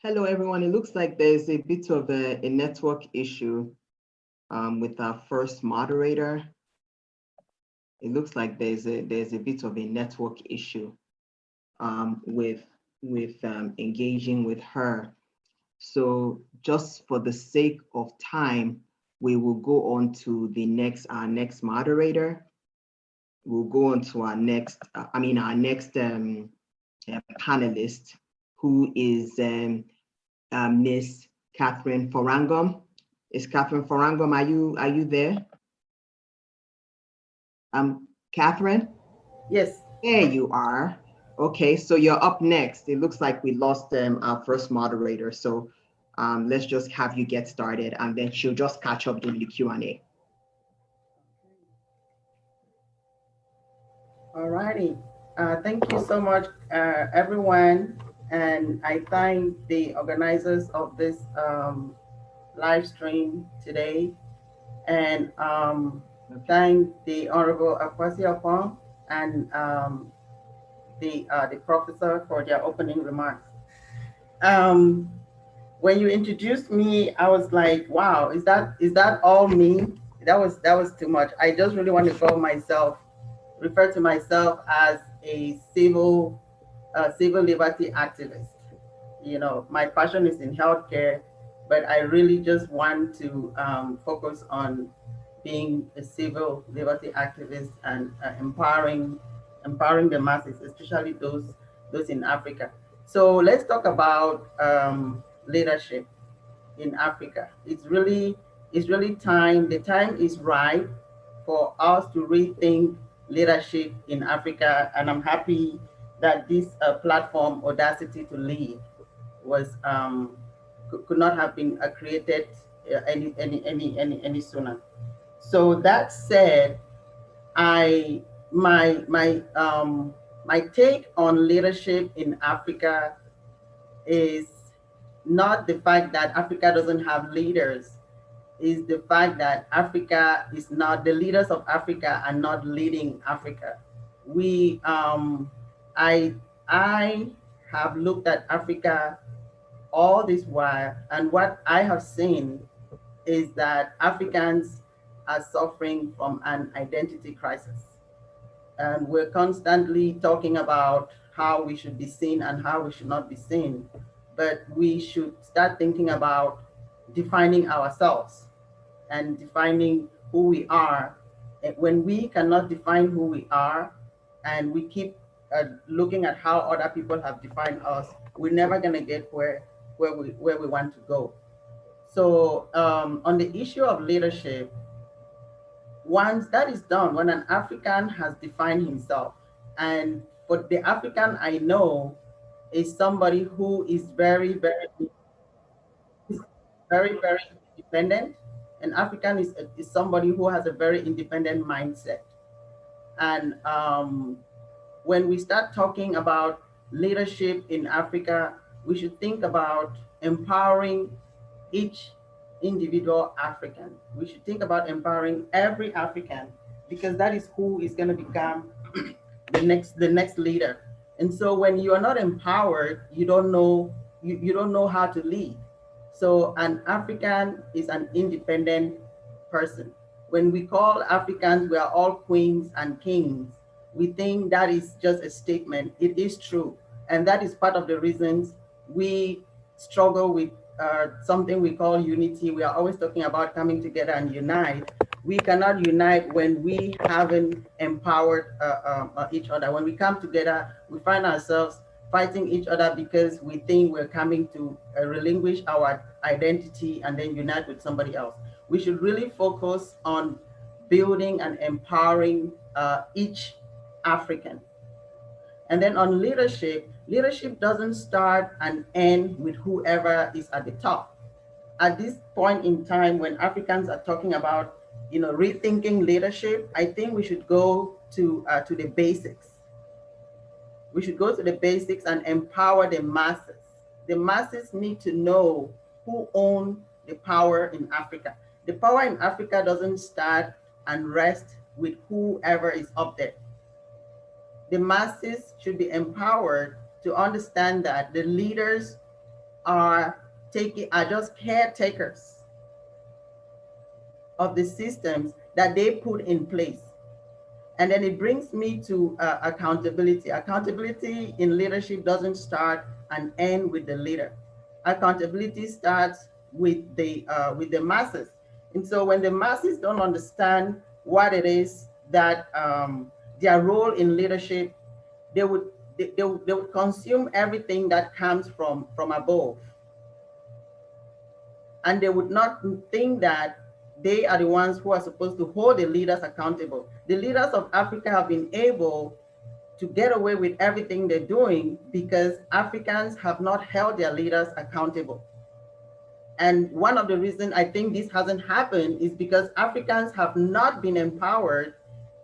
Hello, everyone. It looks like there's a bit of a network issue with our first moderator. It looks like there's a bit of a network issue with engaging with her. So just for the sake of time, we will go on to our next moderator. We'll go on to our next panelist, who is Miss Catherine Forangom. Is Catherine Forangom, are you there? Catherine? Yes. There you are. Okay, so you're up next. It looks like we lost our first moderator. So let's just have you get started, and then she'll just catch up during the Q&A. All righty. Thank you so much, everyone. And I thank the organizers of this live stream today. And thank the Honorable Akwasi Apong and the professor for their opening remarks. When you introduced me, I was like, wow, is that all me? That was too much. I just really want to refer to myself as a civil liberty activist. You know, my passion is in healthcare, but I really just want to focus on being a civil liberty activist and empowering the masses, especially those in Africa. So let's talk about leadership in Africa. It's really time. The time is right for us to rethink leadership in Africa, and I'm happy that this platform, Audacity to Lead, was could not have been created any sooner. So that said, my take on leadership in Africa is not the fact that Africa doesn't have leaders, is the fact that Africa is not, the leaders of Africa are not leading Africa. We, I have looked at Africa all this while, and what I have seen is that Africans are suffering from an identity crisis. And we're constantly talking about how we should be seen and how we should not be seen. But we should start thinking about defining ourselves and defining who we are. And when we cannot define who we are, and we keep looking at how other people have defined us, we're never going to get where we want to go. So on the issue of leadership, once that is done, when an African has defined himself, and for the African I know is somebody who is very independent. An African is somebody who has a very independent mindset. And when we start talking about leadership in Africa, we should think about empowering each individual African. We should think about empowering every African, because that is who is going to become the next leader. And so when you are not empowered, you don't know how to lead. So an African is an independent person. When we call Africans, we are all queens and kings, we think that is just a statement. It is true. And that is part of the reasons we struggle with something we call unity. We are always talking about coming together and unite. We cannot unite when we haven't empowered each other. When we come together, we find ourselves fighting each other because we think we're coming to relinquish our identity and then unite with somebody else. We should really focus on building and empowering each African. And then on leadership, leadership doesn't start and end with whoever is at the top. At this point in time, when Africans are talking about, rethinking leadership, I think we should go to the basics. We should go to the basics and empower the masses. The masses need to know who owns the power in Africa. The power in Africa doesn't start and rest with whoever is up there. The masses should be empowered to understand that the leaders are just caretakers of the systems that they put in place. And then it brings me to accountability. Accountability in leadership doesn't start and end with the leader. Accountability starts with the masses. And so when the masses don't understand what it is that their role in leadership, they would consume everything that comes from above. And they would not think that they are the ones who are supposed to hold the leaders accountable. The leaders of Africa have been able to get away with everything they're doing because Africans have not held their leaders accountable. And one of the reasons I think this hasn't happened is because Africans have not been empowered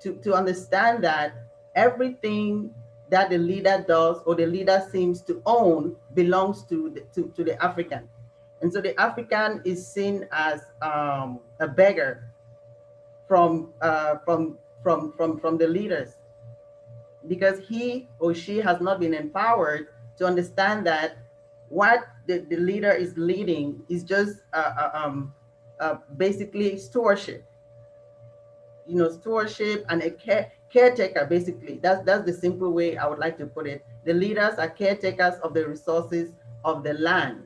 to understand that everything that the leader does or the leader seems to own belongs to the African. And so the African is seen as a beggar from the leaders, because he or she has not been empowered to understand that what the leader is leading is just basically stewardship. Stewardship and a caretaker, basically. That's the simple way I would like to put it. The leaders are caretakers of the resources of the land.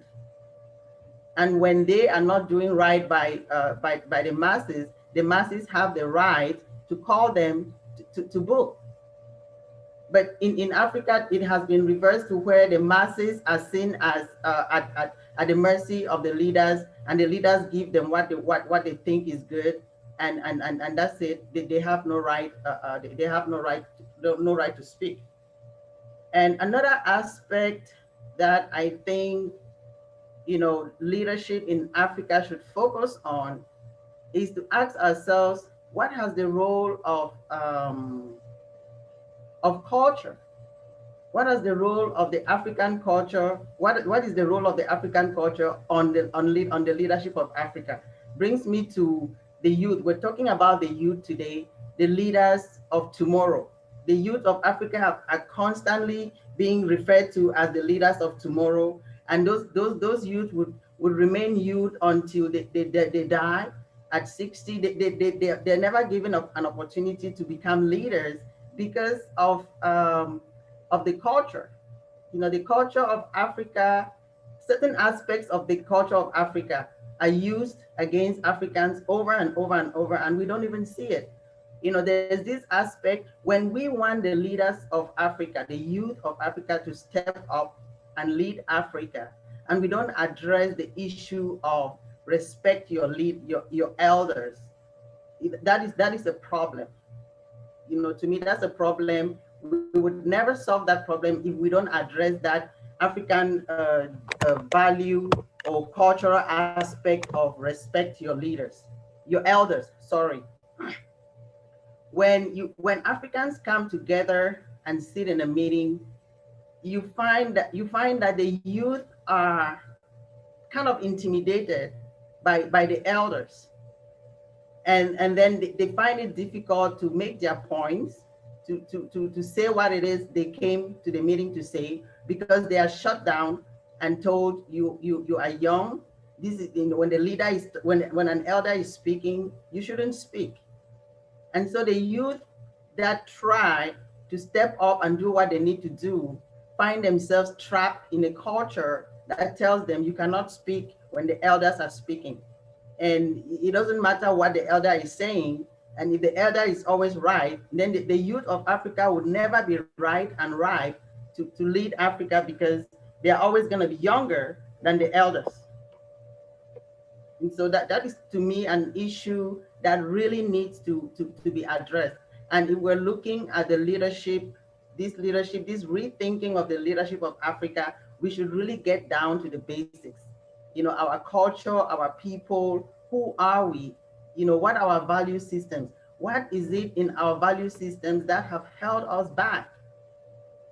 And when they are not doing right by the masses have the right to call them to book. But in Africa, it has been reversed to where the masses are seen as at the mercy of the leaders, and the leaders give them what they think is good, and that's it. They have no right. They have no right to speak. And another aspect that I think leadership in Africa should focus on is to ask ourselves, what has the role of culture What is the role of the African culture? What is the role of the African culture on the leadership of Africa? Brings me to the youth. We're talking about the youth today, the leaders of tomorrow. The youth of Africa are constantly being referred to as the leaders of tomorrow, and those youth would remain youth until they die at 60. They're never given an opportunity to become leaders because of the culture. You know, the culture of Africa, certain aspects of the culture of Africa are used against Africans over and over and over, and we don't even see it. You know, there's this aspect when we want the leaders of Africa, the youth of Africa, to step up and lead Africa, and we don't address the issue of respect your elders. That is a problem. You know, to me, that's a problem. We would never solve that problem if we don't address that African value or cultural aspect of respect your leaders, your elders, sorry. When Africans come together and sit in a meeting, you find that the youth are kind of intimidated by the elders, and then they find it difficult to make their points, to say what it is they came to the meeting to say, because they are shut down and told you are young. This is, you know, when the leader is when an elder is speaking, you shouldn't speak. And so the youth that try to step up and do what they need to do find themselves trapped in a culture that tells them you cannot speak when the elders are speaking. And it doesn't matter what the elder is saying. And if the elder is always right, then the youth of Africa would never be right and ripe to lead Africa, because they are always going to be younger than the elders. And so that is, to me, an issue that really needs to be addressed. And if we're looking at the leadership, this rethinking of the leadership of Africa, we should really get down to the basics. You know, our culture, our people, who are we? You know, what are our value systems? What is it in our value systems that have held us back?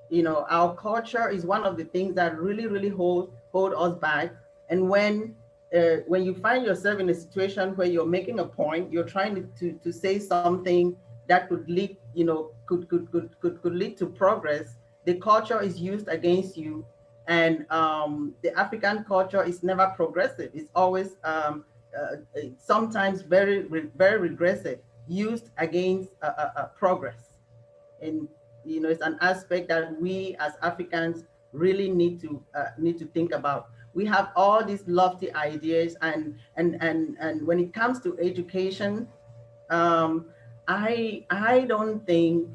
You know, our culture is one of the things that really hold us back. And when you find yourself in a situation where you're making a point, you're trying to say something that could lead, you know, could lead to progress, the culture is used against you. And the African culture is never progressive. It's always sometimes very regressive, used against progress. And you know, it's an aspect that we as Africans really need to think about. We have all these lofty ideas, and when it comes to education, I don't think,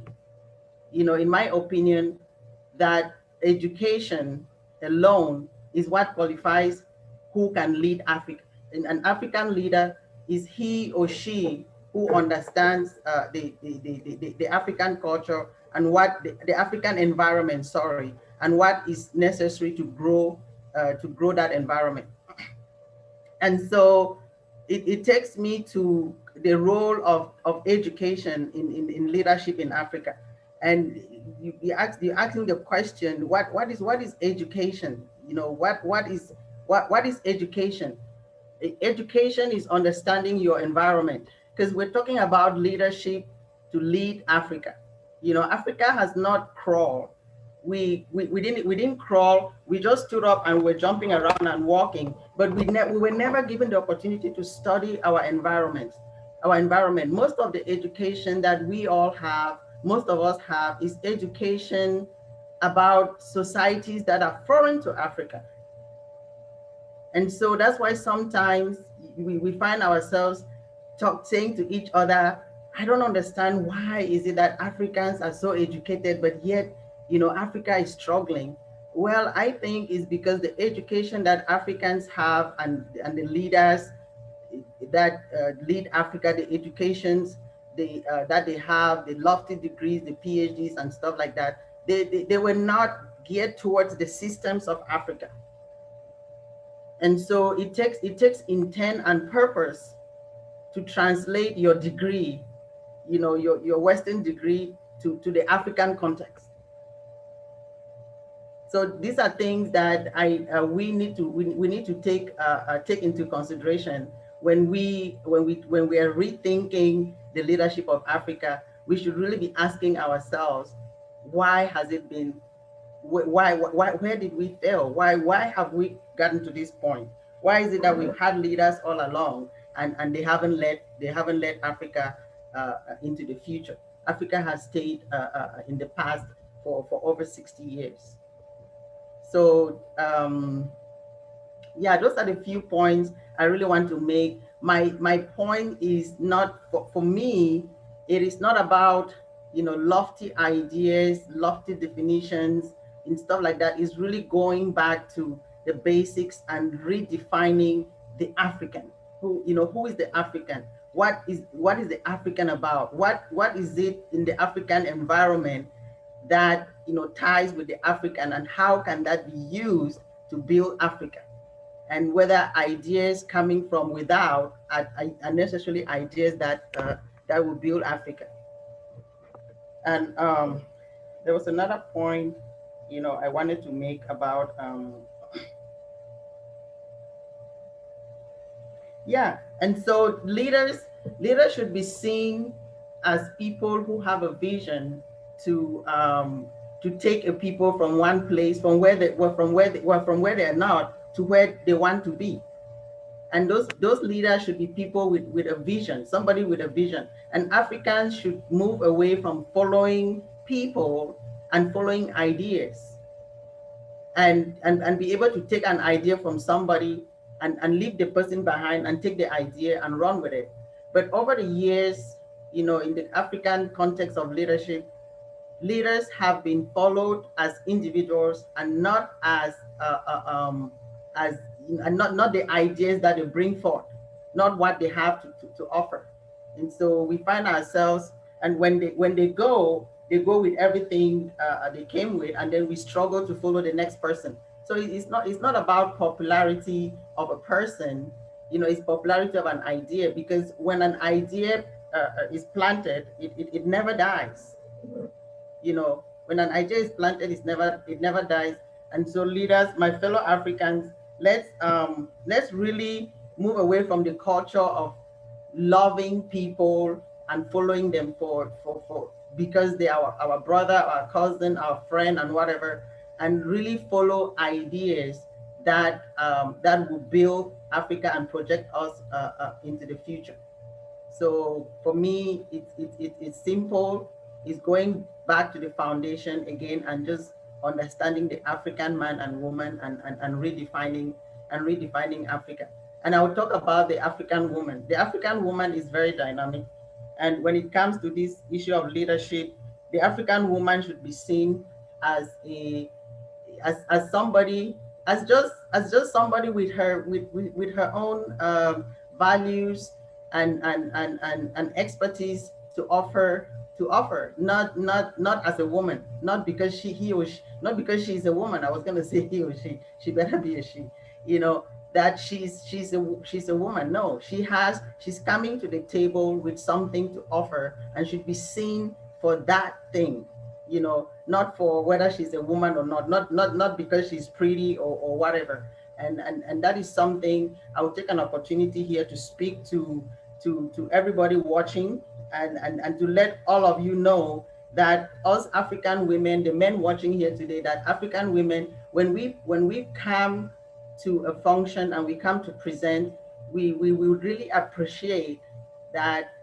you know, in my opinion, that education alone is what qualifies who can lead Africa. And an African leader is he or she who understands the African culture and what the African environment, sorry, and what is necessary to grow that environment. And so it takes me to the role of education in leadership in Africa. And you're asking the question, what is education? You know, what is education? Education is understanding your environment, because we're talking about leadership to lead Africa. You know, Africa has not crawled. We didn't crawl. We just stood up and we're jumping around and walking, but we were never given the opportunity to study our environment. Our environment. Most of the education that we all have, most of us have, is education about societies that are foreign to Africa. And so that's why sometimes we find ourselves saying to each other, I don't understand, why is it that Africans are so educated, but yet, you know, Africa is struggling? Well, I think it's because the education that Africans have and the leaders that lead Africa, the educations that they have, the lofty degrees, the PhDs and stuff like that, they were not geared towards the systems of Africa. And so it takes intent and purpose to translate your degree, you know, your Western degree to the African context. So these are things that we need to take into consideration when we are rethinking the leadership of Africa. We should really be asking ourselves, why has it been, where did we fail? Why have we gotten to this point? Why is it that we've had leaders all along and they haven't led Africa into the future? Africa has stayed in the past for over 60 years. So yeah, those are the few points I really want to make. My point is not, for me, it is not about, lofty ideas, lofty definitions and stuff like that. It's really going back to the basics and redefining the African. Who is the African? What is the African about? What is it in the African environment that ties with the African, and how can that be used to build Africa? And whether ideas coming from without are necessarily ideas that will build Africa. And there was another point, I wanted to make about yeah. And so leaders should be seen as people who have a vision to take a people from one place, from where they are not, to where they want to be. And those leaders should be people with a vision, somebody with a vision. And Africans should move away from following people and following ideas, and be able to take an idea from somebody and leave the person behind and take the idea and run with it. But over the years, in the African context of leadership, leaders have been followed as individuals and not as not the ideas that they bring forth, not what they have to offer. And so we find ourselves, and when they go with everything they came with, and then we struggle to follow the next person. So it's not about popularity of a person, it's popularity of an idea, because when an idea is planted, it never dies. When an idea is planted, it never dies. And so leaders, my fellow Africans, let's really move away from the culture of loving people and following them for because they are our brother, our cousin, our friend, and whatever, and really follow ideas that will build Africa and project us into the future. So for me, it's simple. It's going back to the foundation again, and just understanding the African man and woman, and redefining Africa. And I will talk about the African woman. The African woman is very dynamic. And when it comes to this issue of leadership, the African woman should be seen as somebody, as just somebody with her own values and expertise to offer, not as a woman, not because not because she's a woman. I was going to say he or she better be a she, that she's a woman. No, she's coming to the table with something to offer, and should be seen for that thing, not for whether she's a woman or not because she's pretty or whatever. And that is something I will take an opportunity here to speak to everybody watching, and to let all of you know that us African women, the men watching here today, that African women, when we come to a function and we come to present, we would really appreciate that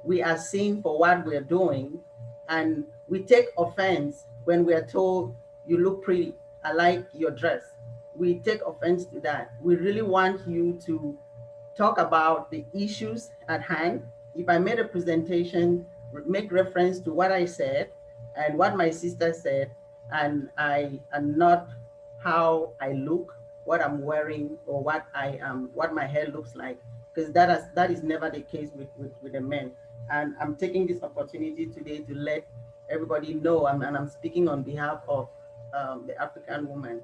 we are seen for what we're doing. And we take offense when we are told, you look pretty, I like your dress. We take offense to that. We really want you to talk about the issues at hand. If I made a presentation, make reference to what I said and what my sister said, and not how I look, what I'm wearing, or what my hair looks like, because that is never the case with the men. And I'm taking this opportunity today to let everybody know, and I'm speaking on behalf of the African woman,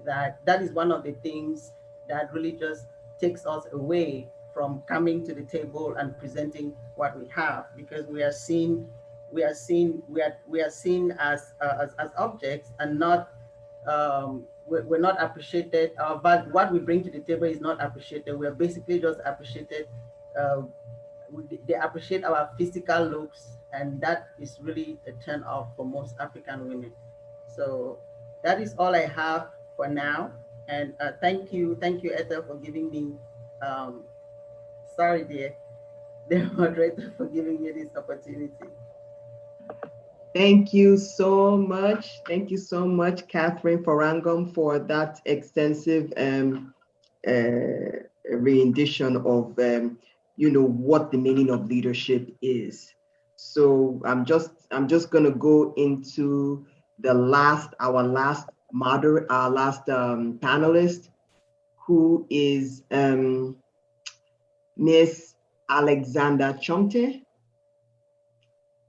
that is one of the things that really just takes us away from coming to the table and presenting what we have, because we are seen as objects, and not we're not appreciated. What we bring to the table is not appreciated. We're basically just appreciated. They appreciate our physical looks, and that is really a turn off for most African women. So that is all I have for now. And thank you, Ethel, for giving me, sorry, dear, the moderator, for giving me this opportunity. Thank you so much. Thank you so much, Catherine Farangam, for that extensive rendition of what the meaning of leadership is. So I'm just gonna go into our last panelist, who is Miss Alexandra Chomte.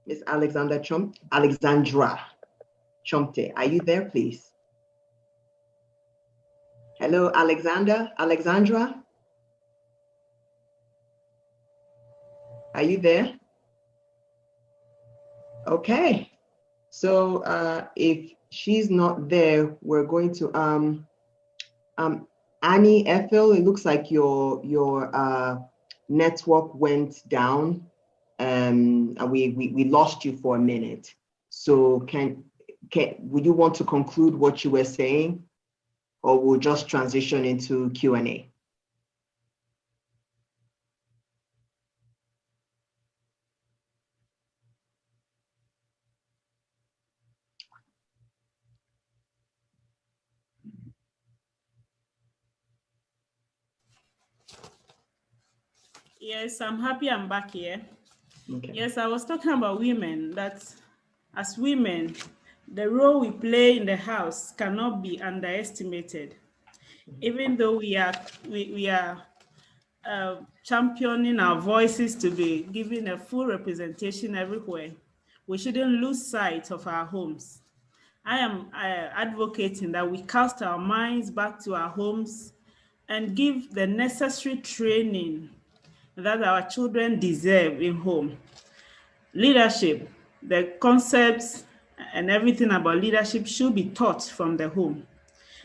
Miss Alexandra Chomte, are you there, please? Hello, Alexandra. Are you there? Okay. So if she's not there, we're going to Annie Ethel. It looks like your network went down. We lost you for a minute. So would you want to conclude what you were saying, or we'll just transition into Q&A? Yes, I'm happy I'm back here. Okay. Yes, I was talking about women, that as women, the role we play in the house cannot be underestimated. Even though we are championing our voices to be given a full representation everywhere, we shouldn't lose sight of our homes. I am advocating that we cast our minds back to our homes and give the necessary training that our children deserve in home. Leadership, the concepts and everything about leadership should be taught from the home.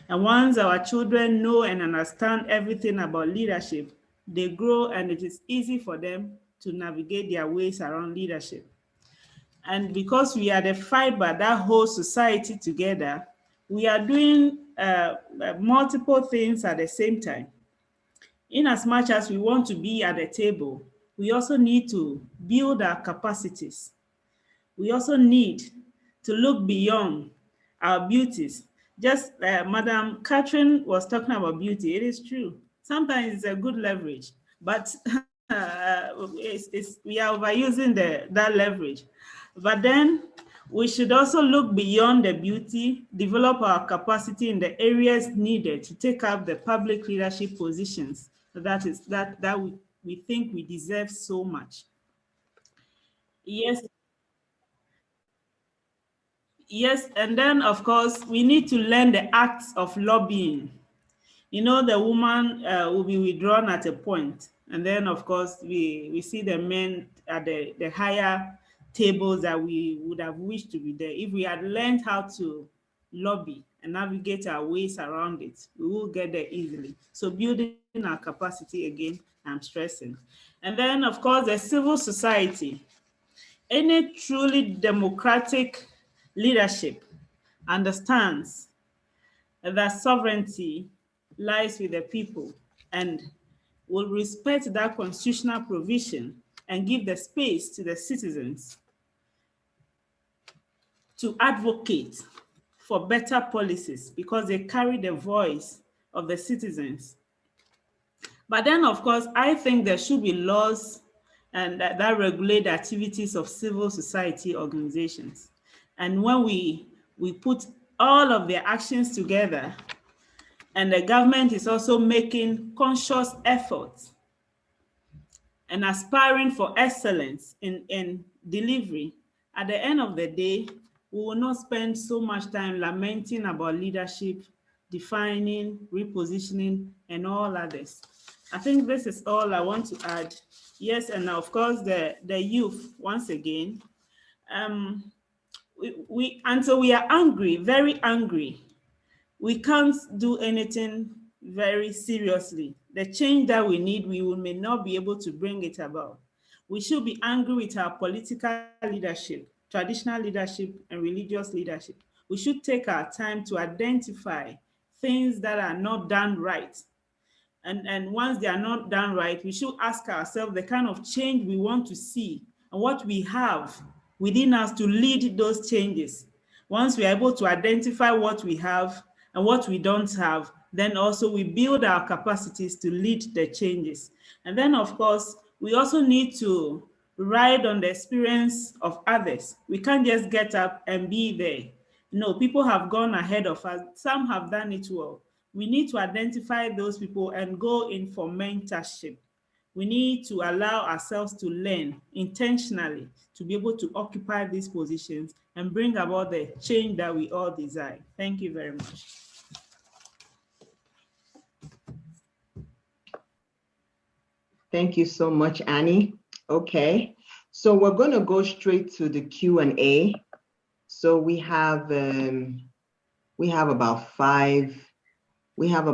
And once our children know and understand everything about leadership, they grow and it is easy for them to navigate their ways around leadership. And because we are the fiber that holds society together, we are doing multiple things at the same time. In as much as we want to be at the table, we also need to build our capacities. We also need to look beyond our beauties. Just Madam Catherine was talking about beauty. It is true. Sometimes it's a good leverage, but we are overusing that leverage. But then we should also look beyond the beauty, develop our capacity in the areas needed to take up the public leadership positions that we think we deserve so much. Yes. Yes, and then of course we need to learn the acts of lobbying. You know, the woman will be withdrawn at a point, and then of course we see the men at the higher tables that we would have wished to be there. If we had learned how to lobby and navigate our ways around it, we will get there easily. So building our capacity again, I'm stressing. And then of course the civil society. Any truly democratic leadership understands that sovereignty lies with the people and will respect that constitutional provision and give the space to the citizens to advocate for better policies because they carry the voice of the citizens. But then, of course, I think there should be laws and that regulate the activities of civil society organizations. And when we put all of their actions together, and the government is also making conscious efforts and aspiring for excellence in delivery, at the end of the day, we will not spend so much time lamenting about leadership, defining, repositioning, and all others. I think this is all I want to add. Yes, and of course, the youth, once again, until we are angry, very angry, we can't do anything very seriously. The change that we need, may not be able to bring it about. We should be angry with our political leadership, traditional leadership, and religious leadership. We should take our time to identify things that are not done right. And once they are not done right, we should ask ourselves the kind of change we want to see and what we have within us to lead those changes. Once we are able to identify what we have and what we don't have, then also we build our capacities to lead the changes. And then, of course, we also need to ride on the experience of others. We can't just get up and be there. No, people have gone ahead of us. Some have done it well. We need to identify those people and go in for mentorship. We need to allow ourselves to learn intentionally to be able to occupy these positions and bring about the change that we all desire. Thank you very much. Thank you so much, Annie. Okay, so we're going to go straight to the Q&A. So we have about we have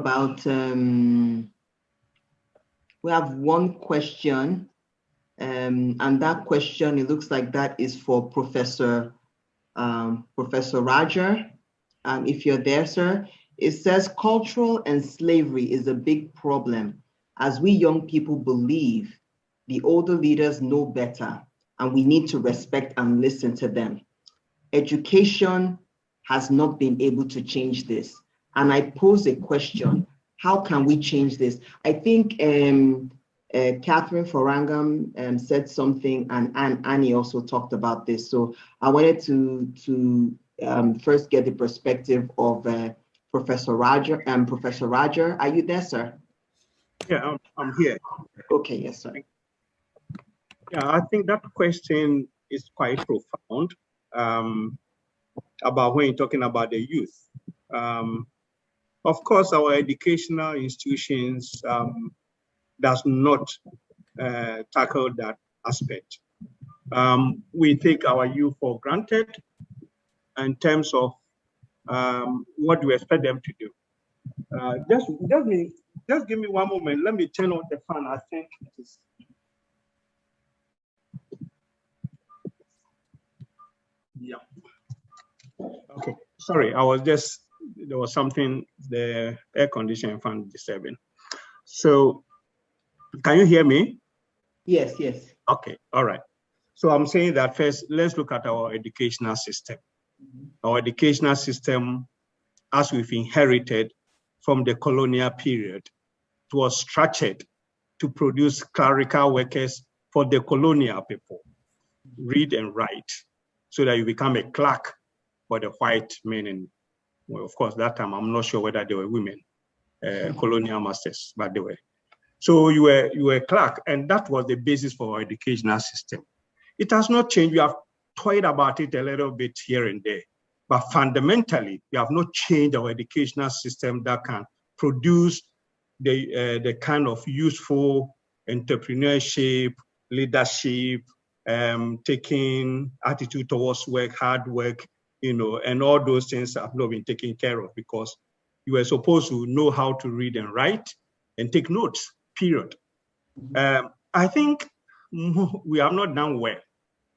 one question, and that question, it looks like that is for Professor Roger. If you're there, sir. It says cultural and slavery is a big problem, as we young people believe the older leaders know better and we need to respect and listen to them. Education has not been able to change this. And I pose a question, how can we change this? I think Catherine Forangam said something, and Annie also talked about this. So I wanted to first get the perspective of Professor Roger. Professor Roger, are you there, sir? Yeah, I'm here. Okay, yes, sir. Yeah, I think that question is quite profound about when you're talking about the youth. Of course, our educational institutions does not tackle that aspect. We take our youth for granted in terms of what we expect them to do. Just give me one moment. Let me turn on the fan. I think it is. Yeah. Okay. Sorry, there was something, the air conditioning fan disturbing. So, can you hear me? Yes, yes. Okay, all right. So I'm saying that first, let's look at our educational system. Our educational system, as we've inherited from the colonial period, it was structured to produce clerical workers for the colonial people, read and write, so that you become a clerk for the white men. And well, of course, that time, I'm not sure whether they were women, colonial masters, but they were. So you were a clerk, and that was the basis for our educational system. It has not changed. We have toyed about it a little bit here and there, but fundamentally, we have not changed our educational system that can produce the kind of useful entrepreneurship, leadership, taking attitude towards work, hard work, and all those things have not been taken care of, because you were supposed to know how to read and write and take notes, period. I think we have not done well.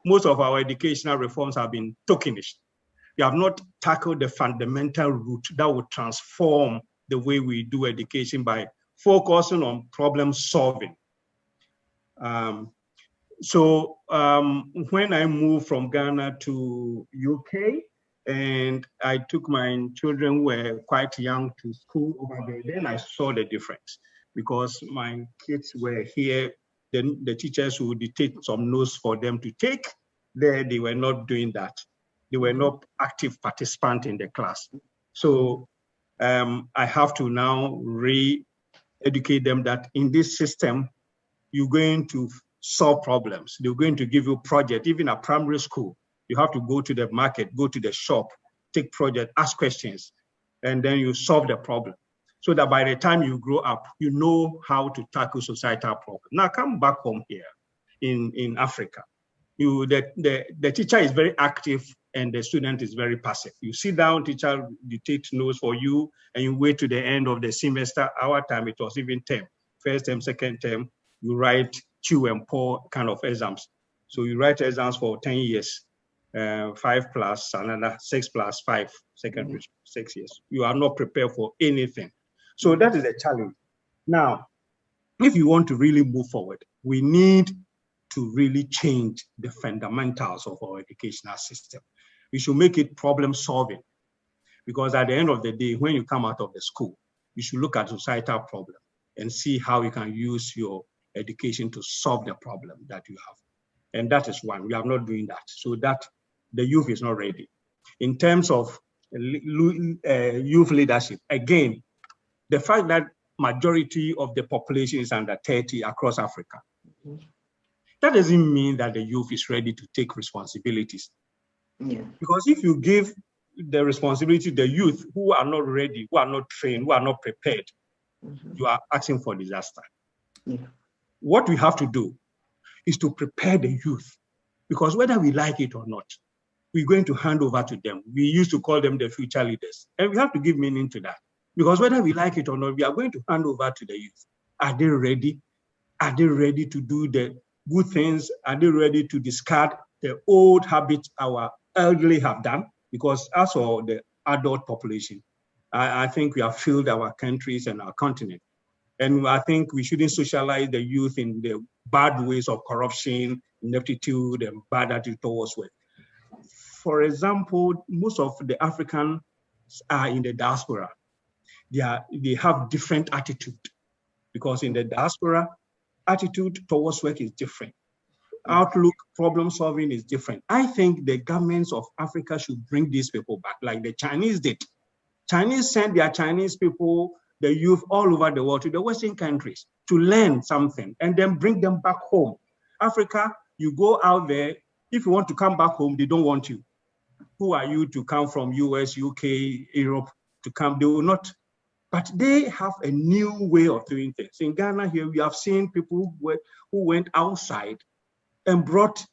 Most of our educational reforms have been tokenish. We have not tackled the fundamental root that would transform the way we do education by focusing on problem solving. So when I moved from Ghana to UK, and I took my children who were quite young to school over there, then I saw the difference, because my kids were here, then the teachers would dictate some notes for them to take. There, they were not doing that. They were not active participants in the class. So I have to now re-educate them that in this system, you're going to solve problems. They're going to give you project, even at primary school. You have to go to the market, go to the shop, take project, ask questions, and then you solve the problem. So that by the time you grow up, you know how to tackle societal problems. Now come back home here in Africa. The teacher is very active and the student is very passive. You sit down, teacher dictates notes for you, and you wait to the end of the semester. Our time, it was even term. First term, second term, you write chew and pour kind of exams. So you write exams for 10 years, 5 plus another 6 plus 5, secondary 6 years. You are not prepared for anything. So that is a challenge. Now, if you want to really move forward, we need to really change the fundamentals of our educational system. We should make it problem solving, because at the end of the day, when you come out of the school, you should look at societal problem and see how you can use your education to solve the problem that you have. And that is one. We are not doing that. So that the youth is not ready. In terms of youth leadership, again, the fact that majority of the population is under 30 across Africa, that doesn't mean that the youth is ready to take responsibilities. Yeah. Because if you give the responsibility to the youth who are not ready, who are not trained, who are not prepared, you are asking for disaster. Yeah. What we have to do is to prepare the youth, because whether we like it or not, we're going to hand over to them. We used to call them the future leaders, and we have to give meaning to that, because whether we like it or not, we are going to hand over to the youth. Are they ready? Are they ready to do the good things? Are they ready to discard the old habits our elderly have done? Because as for the adult population, I think we have failed our countries and our continent. And I think we shouldn't socialize the youth in the bad ways of corruption, ineptitude, and bad attitude towards work. For example, most of the Africans are in the diaspora. They have different attitude, because in the diaspora, attitude towards work is different. Outlook, problem solving is different. I think the governments of Africa should bring these people back, like the Chinese did. Chinese sent their Chinese people, the youth all over the world, to the Western countries to learn something and then bring them back home. Africa, you go out there, if you want to come back home, they don't want you. Who are you to come from US, UK, Europe to come? They will not. But they have a new way of doing things. In Ghana here, we have seen people who went outside and brought,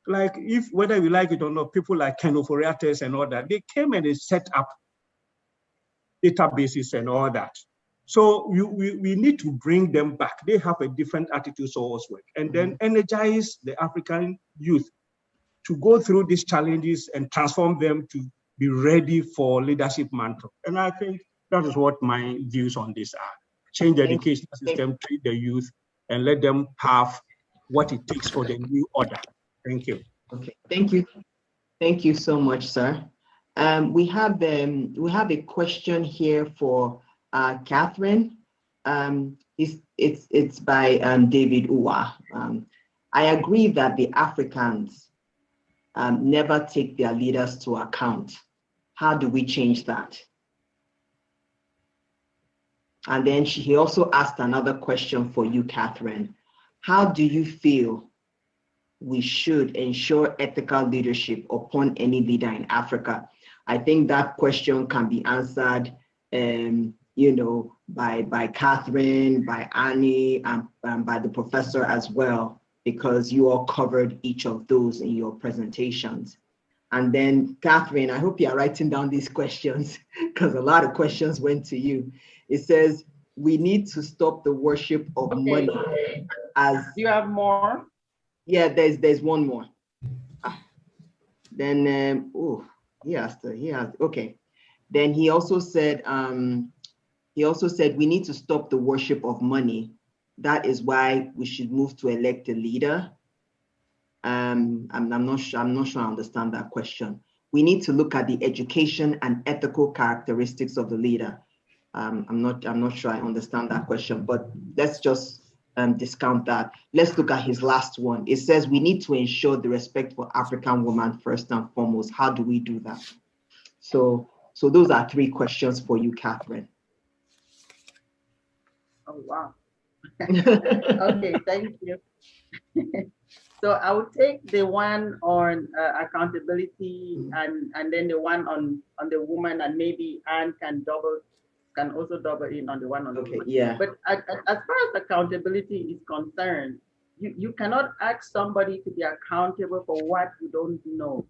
like, if whether we like it or not, people like Kenoforiates and all that, they came and they set up databases and all that. So we need to bring them back. They have a different attitude towards work, and then energize the African youth to go through these challenges and transform them to be ready for leadership mantle. And I think that is what my views on this are. Change the education system, treat the youth, and let them have what it takes for the new order. Thank you. Okay, thank you. Thank you so much, sir. We have a question here for Catherine. It's by David Uwa. I agree that the Africans never take their leaders to account. How do we change that? And then he also asked another question for you, Catherine. How do you feel we should ensure ethical leadership upon any leader in Africa? I think that question can be answered, by Catherine, by Annie, and by the professor as well, because you all covered each of those in your presentations. And then Catherine, I hope you are writing down these questions, because a lot of questions went to you. It says, we need to stop the worship of money. As you have more? Yeah, there's one more. Then okay. Then he also said we need to stop the worship of money. That is why we should move to elect a leader. I'm not sure I understand that question. We need to look at the education and ethical characteristics of the leader. I'm not sure I understand that question, but let's just discount that. Let's look at his last one. It says we need to ensure the respect for African women first and foremost. How do we do that? So those are 3 questions for you, Catherine. Oh, wow. Okay, thank you. So I will take the one on accountability and then the one on the woman, and maybe Anne can also double in on the one on the woman. Yeah. But as far as accountability is concerned, you cannot ask somebody to be accountable for what you don't know.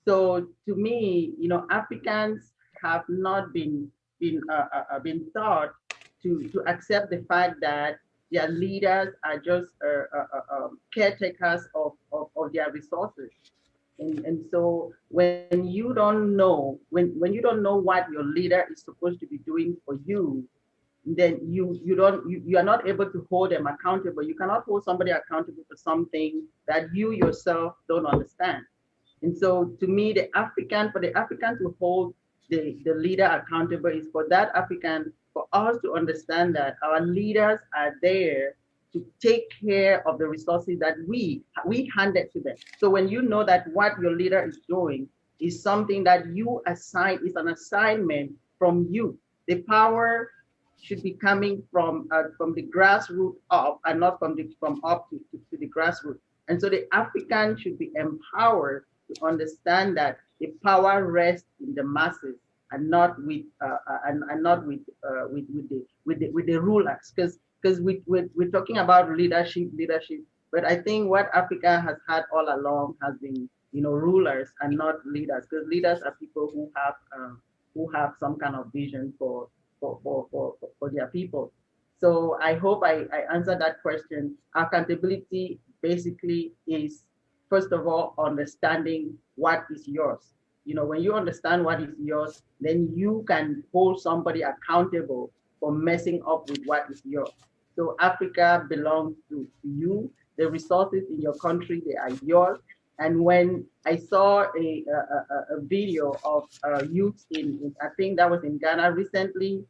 So to me, Africans have not been taught to accept the fact that their leaders are just caretakers of their resources. And so when you don't know, when you don't know what your leader is supposed to be doing for you, then you are not able to hold them accountable. You cannot hold somebody accountable for something that you yourself don't understand. And so to me, for the African to hold the leader accountable is for that African, for us to understand that our leaders are there to take care of the resources that we handed to them. So when you know that what your leader is doing is something that you assign, is an assignment from you, the power should be coming from the grassroots up, and not from up to the grassroots. And so the African should be empowered to understand that the power rests in the masses and not with with the rulers. Because we're talking about leadership, but I think what Africa has had all along has been rulers and not leaders, because leaders are people who have some kind of vision for their people. So I hope I answered that question. Accountability basically is, first of all, understanding what is yours. When you understand what is yours, then you can hold somebody accountable for messing up with what is yours. So Africa belongs to you. The resources in your country, they are yours. And when I saw a video of youth I think that was in Ghana recently,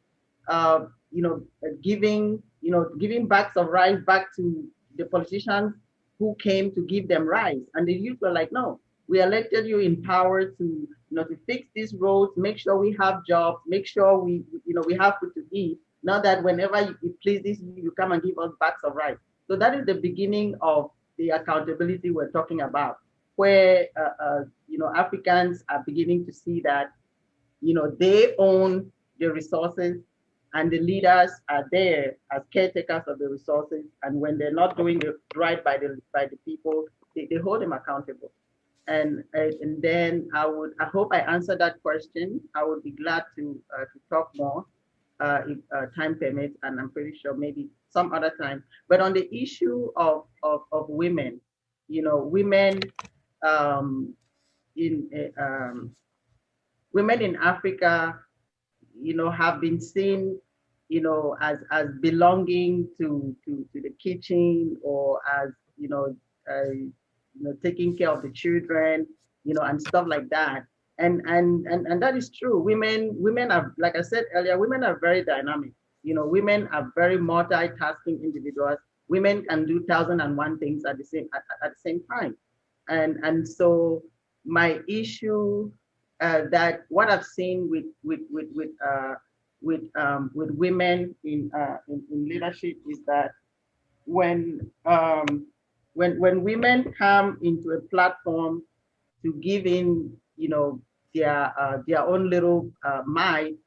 giving bags of rice back to the politicians who came to give them rice, and the youth were like, "No, we elected you in power to fix these roads, make sure we have jobs, make sure we have food to eat. Not that whenever it pleases you, you come and give us bags of rice." So that is the beginning of the accountability we're talking about, where Africans are beginning to see that they own the resources, and the leaders are there as caretakers of the resources. And when they're not doing it right by the people, they hold them accountable. And then I hope I answered that question. I would be glad to talk more if time permits, and I'm pretty sure maybe some other time. But on the issue of women, women in women in Africa, have been seen, as belonging to the kitchen, or as taking care of the children, and stuff like that. And that is true. Women are, like I said earlier, women are very dynamic. Women are very multitasking individuals. Women can do 1,001 things at the same time. And so my issue, that what I've seen with women in leadership is that when women come into a platform to give in, their own little mind,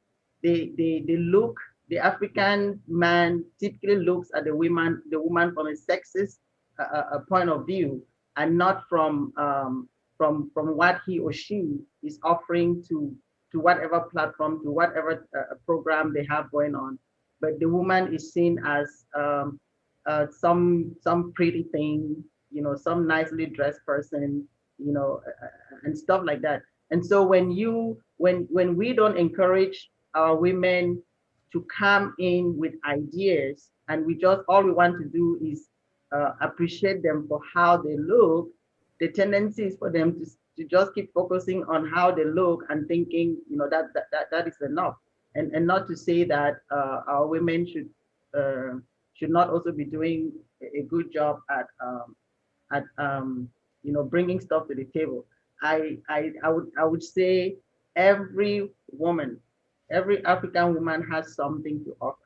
they look. The African man typically looks at the woman from a sexist point of view, and not from what he or she is offering to whatever platform, to whatever program they have going on. But the woman is seen as some pretty thing, some nicely dressed person, and stuff like that. And so when we don't encourage our women to come in with ideas, and all we want to do is appreciate them for how they look, the tendency is for them to just keep focusing on how they look and thinking, that is enough, and not to say that our women should not also be doing a good job at bringing stuff to the table. I would say every woman, every African woman has something to offer.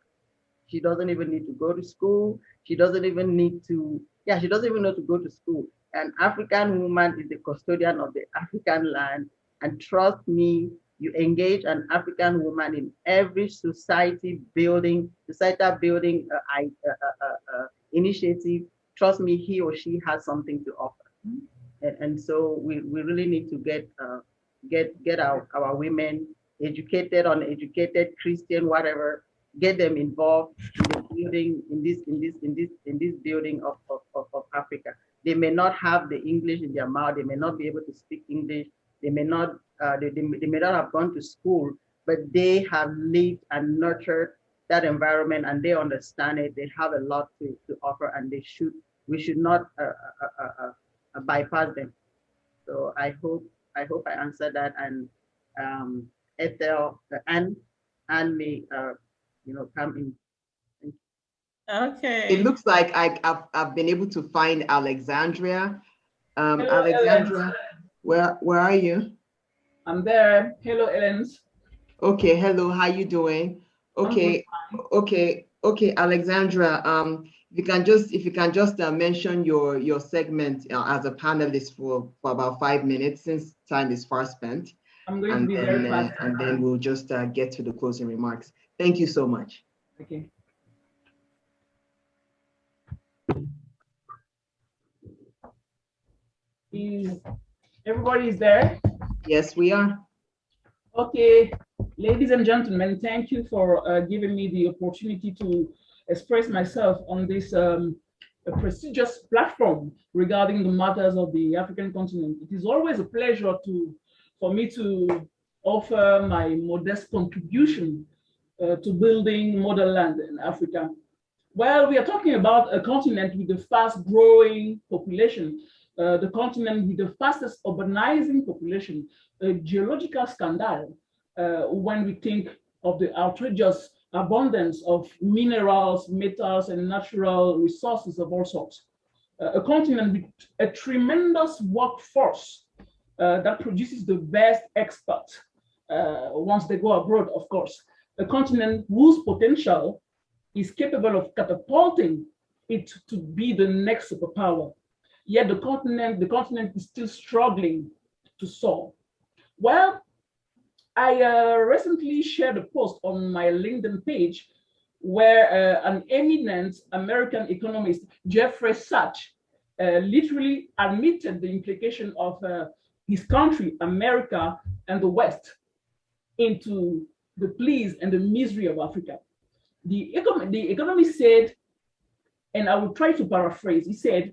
She doesn't even need to go to school. She doesn't even need to, she doesn't even know to go to school. An African woman is the custodian of the African land. And trust me, you engage an African woman in every societal building initiative, trust me, he or she has something to offer. And so we really need to get get our women educated, uneducated, Christian, whatever, get them involved in the building, in this building of Africa. They may not have the English in their mouth, they may not be able to speak English, they may not they may not have gone to school, but they have lived and nurtured that environment and they understand it. They have a lot to offer, and we should not bypass them. So I hope I answered that, and Ethel and may come in. Okay. It looks like I've been able to find Alexandria. Hello, Alexandria, Ellen. where are you? I'm there. Hello, Ellen. Okay, hello, how you doing? Okay, Alexandra, if you can just mention your segment as a panelist for about 5 minutes, since time is far spent. I'm going to be very fast. And then we'll just get to the closing remarks. Thank you so much. Okay. Everybody is there? Yes, we are. Okay, ladies and gentlemen, thank you for giving me the opportunity to express myself on this a prestigious platform regarding the matters of the African continent. It is always a pleasure for me to offer my modest contribution to building motherland in Africa. Well, we are talking about a continent with a fast-growing population, the continent with the fastest urbanizing population, a geological scandal when we think of the outrageous abundance of minerals, metals, and natural resources of all sorts. A continent with a tremendous workforce that produces the best experts once they go abroad, of course. A continent whose potential is capable of catapulting it to be the next superpower. Yet the continent is still struggling to soar. Well, I recently shared a post on my LinkedIn page where an eminent American economist, Jeffrey Sachs, literally admitted the implication of his country, America, and the West into the pleas and the misery of Africa. The economist said, and I will try to paraphrase, he said,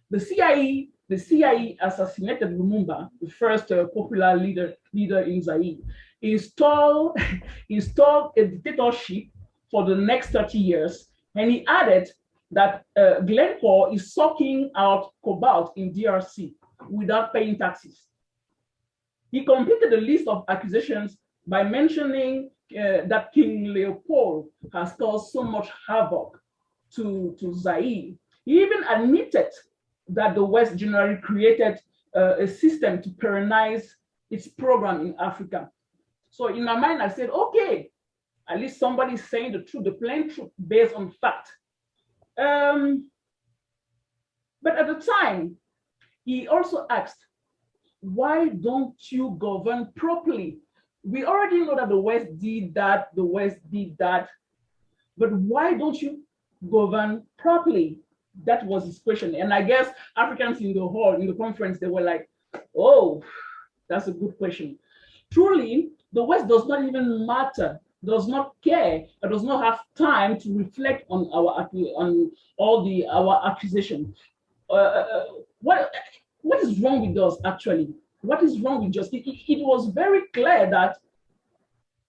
the CIA assassinated Lumumba, the first popular leader in Zaire, installed a dictatorship for the next 30 years. And he added that Glencore is sucking out cobalt in DRC without paying taxes. He completed the list of accusations by mentioning that King Leopold has caused so much havoc to Zaire. He even admitted that the West generally created a system to perennize its program in Africa. So in my mind, I said, okay, at least somebody is saying the truth, the plain truth based on fact. But at the time, he also asked, why don't you govern properly? We already know that the West did that, but why don't you govern properly? That was his question. And I guess Africans in the hall, in the conference, they were like, oh, that's a good question. Truly, the West does not even matter, does not care, or does not have time to reflect on our accusations. What is wrong with us, actually? What is wrong with justice? It was very clear that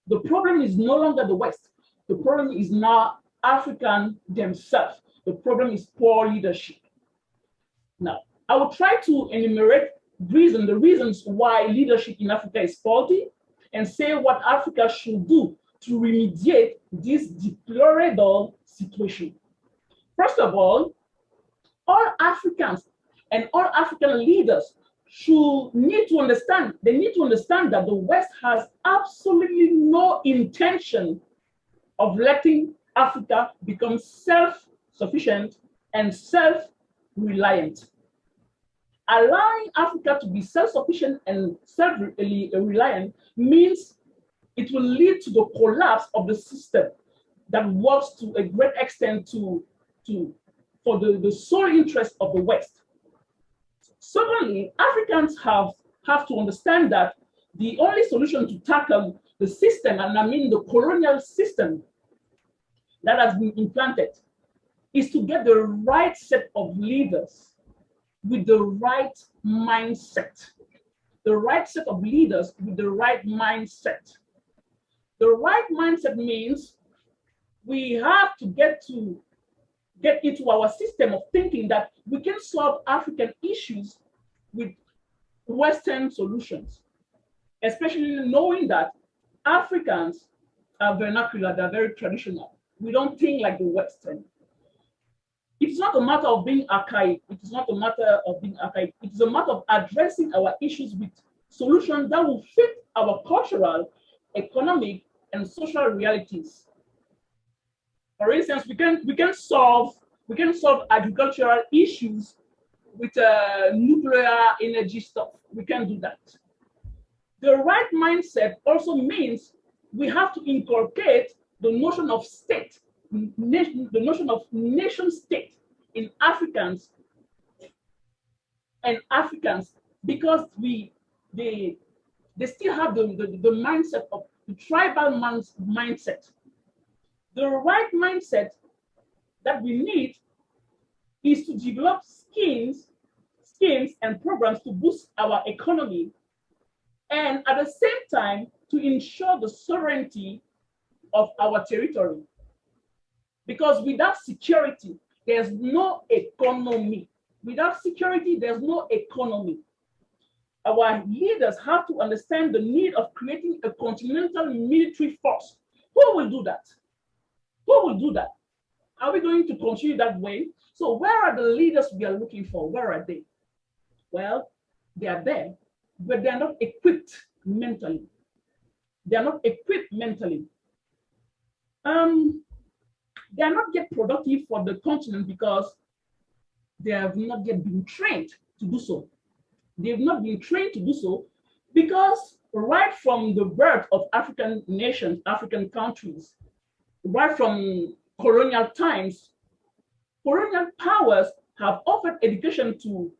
the problem is no longer the West. The problem is now African themselves. The problem is poor leadership. Now, I will try to enumerate the reasons why leadership in Africa is faulty and say what Africa should do to remediate this deplorable situation. First of all Africans and all African leaders need to understand that the West has absolutely no intention of letting Africa become self-sufficient and self-reliant. Allowing Africa to be self-sufficient and self-reliant means it will lead to the collapse of the system that works to a great extent for the sole interest of the West. Certainly, Africans have to understand that the only solution to tackle the system, and I mean the colonial system that has been implanted, is to get the right set of leaders with the right mindset. The right set of leaders with the right mindset. The right mindset means we have to get into our system of thinking that we can solve African issues with Western solutions, especially knowing that Africans are vernacular, they're very traditional. We don't think like the Western. It's not a matter of being archaic. It is not a matter of being archaic. It is a matter of addressing our issues with solutions that will fit our cultural, economic, and social realities. For instance, we can solve agricultural issues with nuclear energy stuff. We can do that. The right mindset also means we have to inculcate the notion of state, the notion of nation state in Africans because they still have the mindset of the tribal mindset. The right mindset that we need is to develop schemes and programs to boost our economy, and at the same time to ensure the sovereignty of our territory. Because without security, there's no economy. Without security, there's no economy. Our leaders have to understand the need of creating a continental military force. Who will do that? Who will do that? Are we going to continue that way? So where are the leaders we are looking for? Where are they? Well, they are there, but they are not equipped mentally. They are not equipped mentally. They are not yet productive for the continent because they have not yet been trained to do so. They have not been trained to do so because right from the birth of African nations, African countries, right from colonial times, colonial powers have offered education to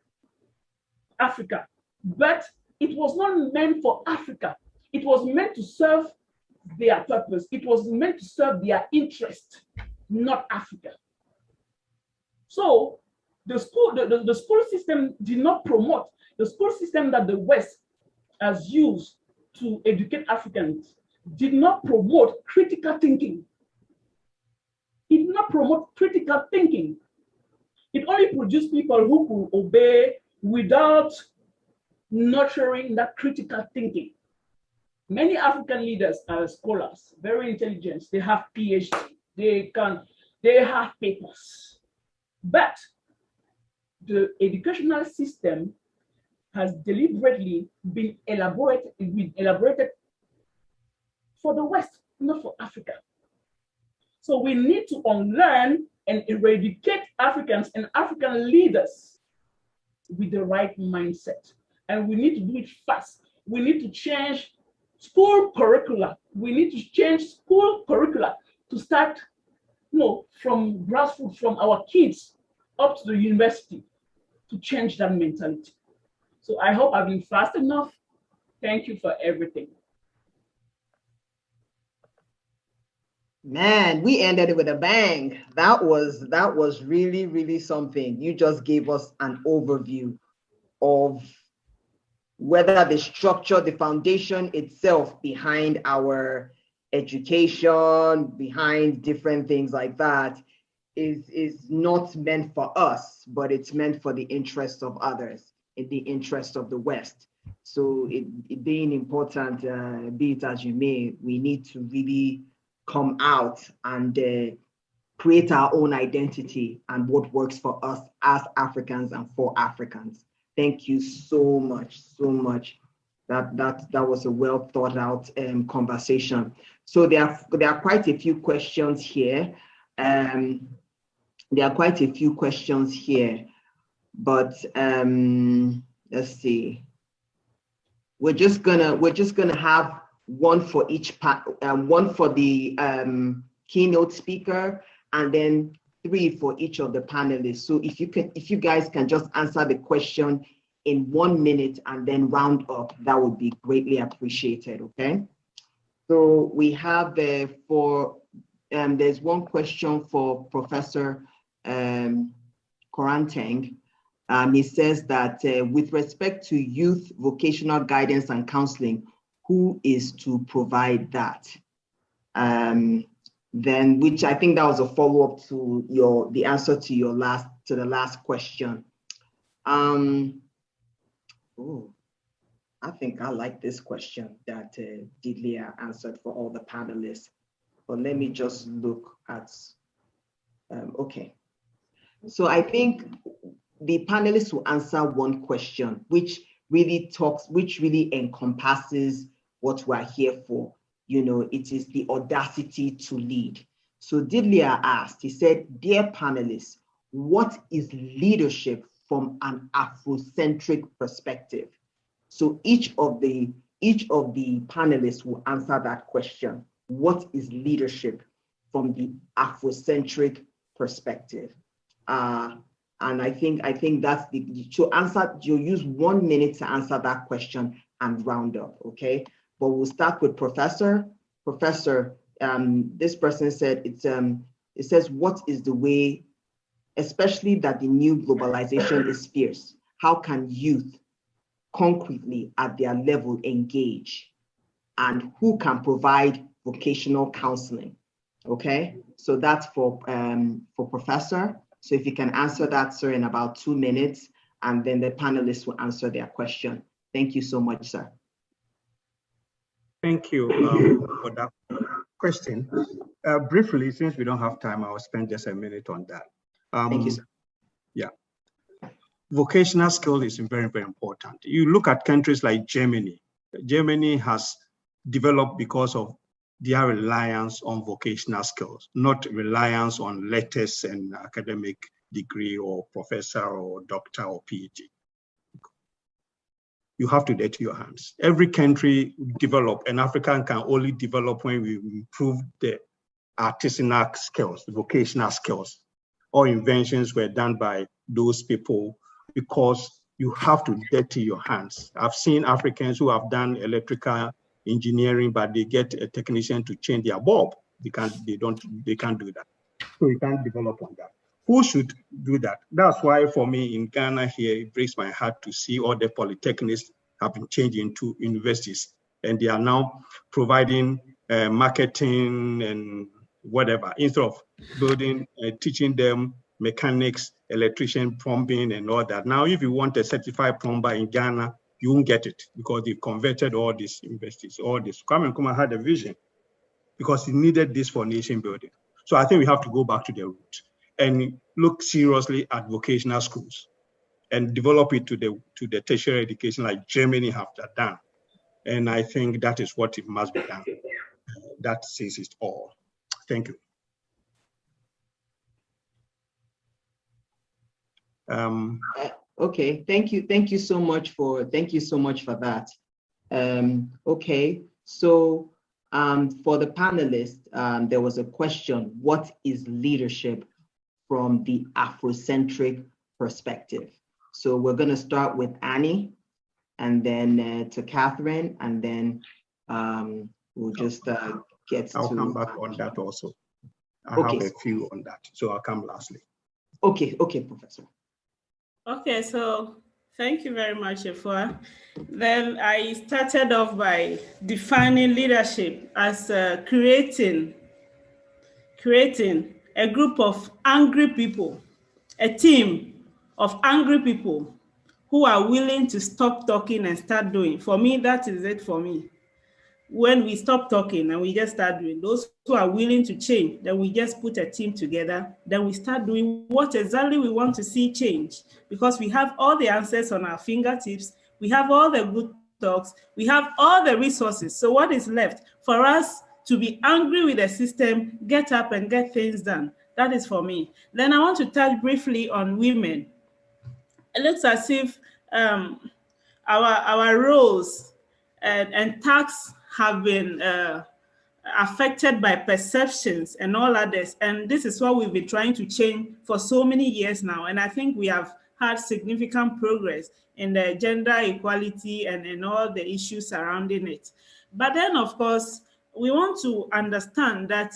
Africa, but it was not meant for Africa. It was meant to serve their purpose. It was meant to serve their interest, not Africa. So the school system did not promote, the school system that the West has used to educate Africans did not promote critical thinking. It did not promote critical thinking. It only produced people who could obey without nurturing that critical thinking. Many African leaders are scholars, very intelligent. They have PhD. They have papers. But the educational system has deliberately been elaborated for the West, not for Africa. So we need to unlearn and eradicate Africans and African leaders with the right mindset. And we need to do it fast. We need to change school curricula. We need to change school curricula to start, from grassroots, from our kids up to the university, to change that mentality. So I hope I've been fast enough. Thank you for everything. Man, we ended it with a bang. That was really, really something. You just gave us an overview of whether the structure, the foundation itself behind our education, behind different things like that, is not meant for us, but it's meant for the interest of others, in the interest of the West. So it being important, be it as you may, we need to really come out and create our own identity and what works for us as Africans and for Africans. Thank you so much, so much. That was a well thought out conversation. So there are quite a few questions here. But let's see. We're just gonna have one for each part, one for the keynote speaker, and then 3 for each of the panelists. So if you guys can just answer the question in 1 minute and then round up. That would be greatly appreciated, okay? So we have there's one question for Professor Koranteng. He says that with respect to youth vocational guidance and counseling, who is to provide that? Then, which I think that was a follow-up to the answer to the last question. I think I like this question that Didlia answered for all the panelists. But let me just look at, okay. So I think the panelists will answer one question, which really encompasses what we're here for. You know, it is the audacity to lead. So Didlia asked, he said, dear panelists, what is leadership from an Afrocentric perspective? So each of the panelists will answer that question. What is leadership from the Afrocentric perspective? And I think that's you'll use 1 minute to answer that question and round up, okay? But we'll start with Professor. Professor, this person said it says, what is the way, especially that the new globalization is fierce, how can youth concretely at their level engage, and who can provide vocational counseling? Okay, so that's for Professor. So if you can answer that, sir, in about 2 minutes, and then the panelists will answer their question. Thank you so much, sir. Thank you for that question. Briefly, since we don't have time, I'll spend just a minute on that. Thank you, sir. Yeah. Vocational skill is very, very important. You look at countries like Germany. Germany has developed because of their reliance on vocational skills, not reliance on letters and academic degree or professor or doctor or PhD. You have to dirty your hands. Every country develop, and Africa can only develop when we improve the artisanal skills, the vocational skills. All inventions were done by those people because you have to dirty your hands. I've seen Africans who have done electrical engineering, but they get a technician to change their bulb. They can't do that. So you can't develop on that. Who should do that? That's why for me in Ghana here, it breaks my heart to see all the polytechnics have been changed into universities, and they are now providing marketing and whatever, instead of building, teaching them mechanics, electrician, plumbing, and all that. Now, if you want a certified plumber in Ghana, you won't get it because they've converted all these universities, all this. Kwame Nkrumah had a vision because he needed this for nation building. So I think we have to go back to the roots and look seriously at vocational schools and develop it to the tertiary education like Germany have done. And I think that is what it must be done. That says it all. Thank you. Okay, thank you so much for that. Okay, so for the panelists, there was a question: what is leadership from the Afrocentric perspective? So we're going to start with Annie, and then to Catherine, and then we'll just get I'll to. come back on that also. I Okay. have a few on that, so I'll come lastly. Okay, Professor. Okay, so thank you very much, Efua. Then I started off by defining leadership as creating a group of angry people, a team of angry people who are willing to stop talking and start doing. For me, that is it for me. When we stop talking and we just start doing, those who are willing to change, then we just put a team together, then we start doing what exactly we want to see change, because we have all the answers on our fingertips, we have all the good talks, we have all the resources. So what is left for us to be angry with the system, get up and get things done? That is for me. Then I want to touch briefly on women. It looks as if our roles and tasks have been affected by perceptions and all others. And this is what we've been trying to change for so many years now. And I think we have had significant progress in the gender equality and in all the issues surrounding it. But then, of course, we want to understand that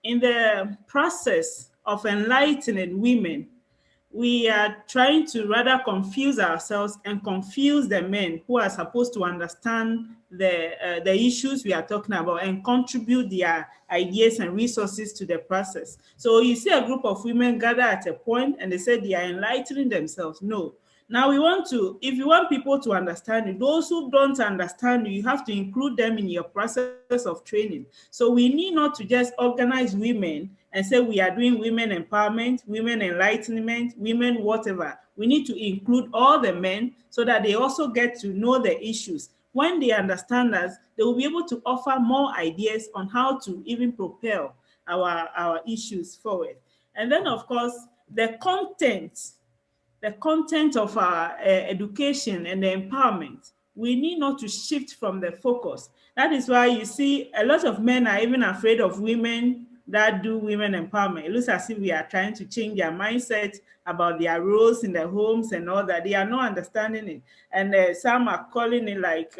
in the process of enlightening women, we are trying to rather confuse ourselves and confuse the men who are supposed to understand the issues we are talking about and contribute their ideas and resources to the process. So you see a group of women gather at a point and they say they are enlightening themselves. No. Now we want to, if you want people to understand you, those who don't understand you, you have to include them in your process of training. So we need not to just organize women and say we are doing women empowerment, women enlightenment, women whatever. We need to include all the men so that they also get to know the issues. When they understand us, they will be able to offer more ideas on how to even propel our issues forward. And then, of course, the content of our education and the empowerment, we need not to shift from the focus. That is why you see a lot of men are even afraid of women that do women empowerment. It looks as if we are trying to change their mindset about their roles in the homes and all that. They are not understanding it. And some are calling it like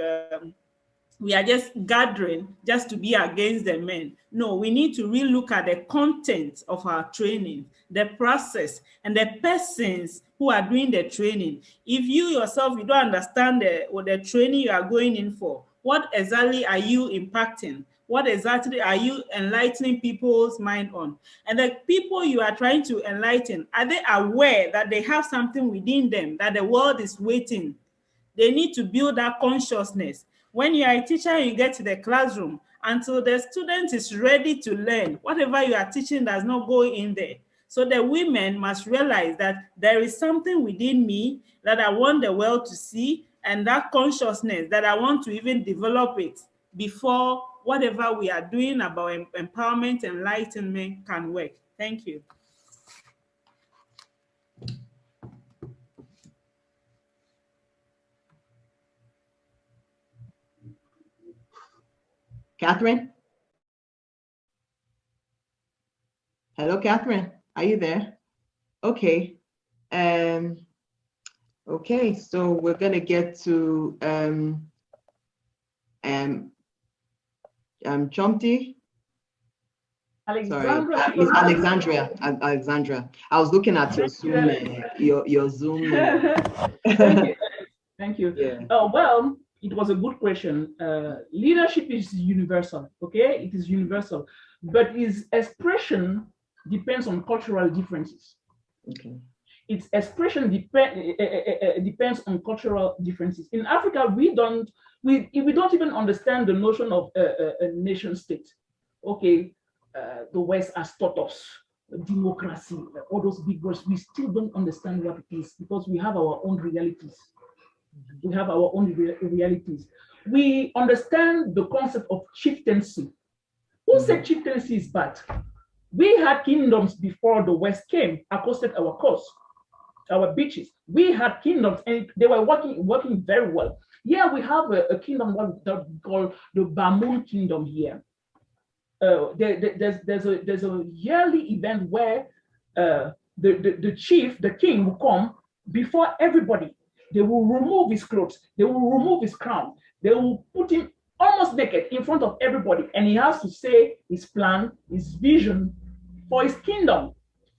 we are just gathering just to be against the men. No, we need to really look at the content of our training, the process, and the persons who are doing the training. If you yourself, you don't understand the training you are going in for, what exactly are you impacting? What exactly are you enlightening people's mind on? And the people you are trying to enlighten, are they aware that they have something within them, that the world is waiting? They need to build that consciousness. When you are a teacher, you get to the classroom, until the student is ready to learn, whatever you are teaching does not go in there. So the women must realize that there is something within me that I want the world to see, and that consciousness that I want to even develop it before whatever we are doing about empowerment and enlightenment can work. Thank you. Catherine? Hello, Catherine. Are you there? Okay. Okay, so we're gonna get to Chomti. Alexandra. Sorry, it's Alexandria. Alexandra. I was looking at your Zoom. Your Zoom. Thank you. Thank you. Yeah. Well, it was a good question. Leadership is universal, okay? It is universal, but its expression depends on cultural differences. Okay. Its expression depends on cultural differences. In Africa, we don't even understand the notion of a nation state. Okay, the West has taught us democracy, all those big words. We still don't understand what it is because we have our own realities. We have our own realities. We understand the concept of chieftaincy. Who said chieftaincy is bad? We had kingdoms before the West came, accosted our coast, our beaches. We had kingdoms and they were working very well. Yeah, we have a kingdom that we call the Bamoun Kingdom here. There's a yearly event where the chief, the king, will come before everybody. They will remove his clothes. They will remove his crown. They will put him almost naked in front of everybody, and he has to say his plan, his vision for his kingdom.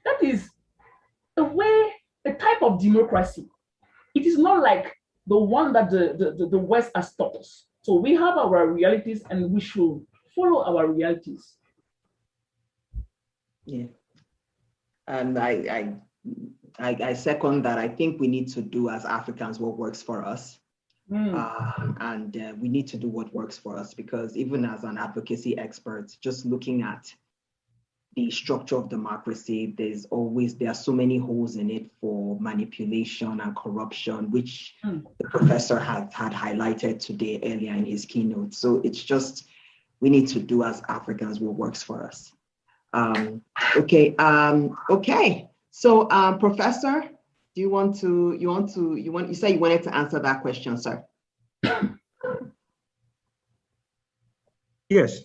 That is a type of democracy. It is not like the one that the West has taught us. So we have our realities, and we should follow our realities. Yeah, and I second that. I think we need to do as Africans what works for us. And we need to do what works for us, because even as an advocacy expert, just looking at the structure of democracy, there are so many holes in it for manipulation and corruption, which the professor had highlighted today earlier in his keynote. So it's just, we need to do as Africans what works for us. Okay. So Professor, you say you wanted to answer that question, sir. Yes,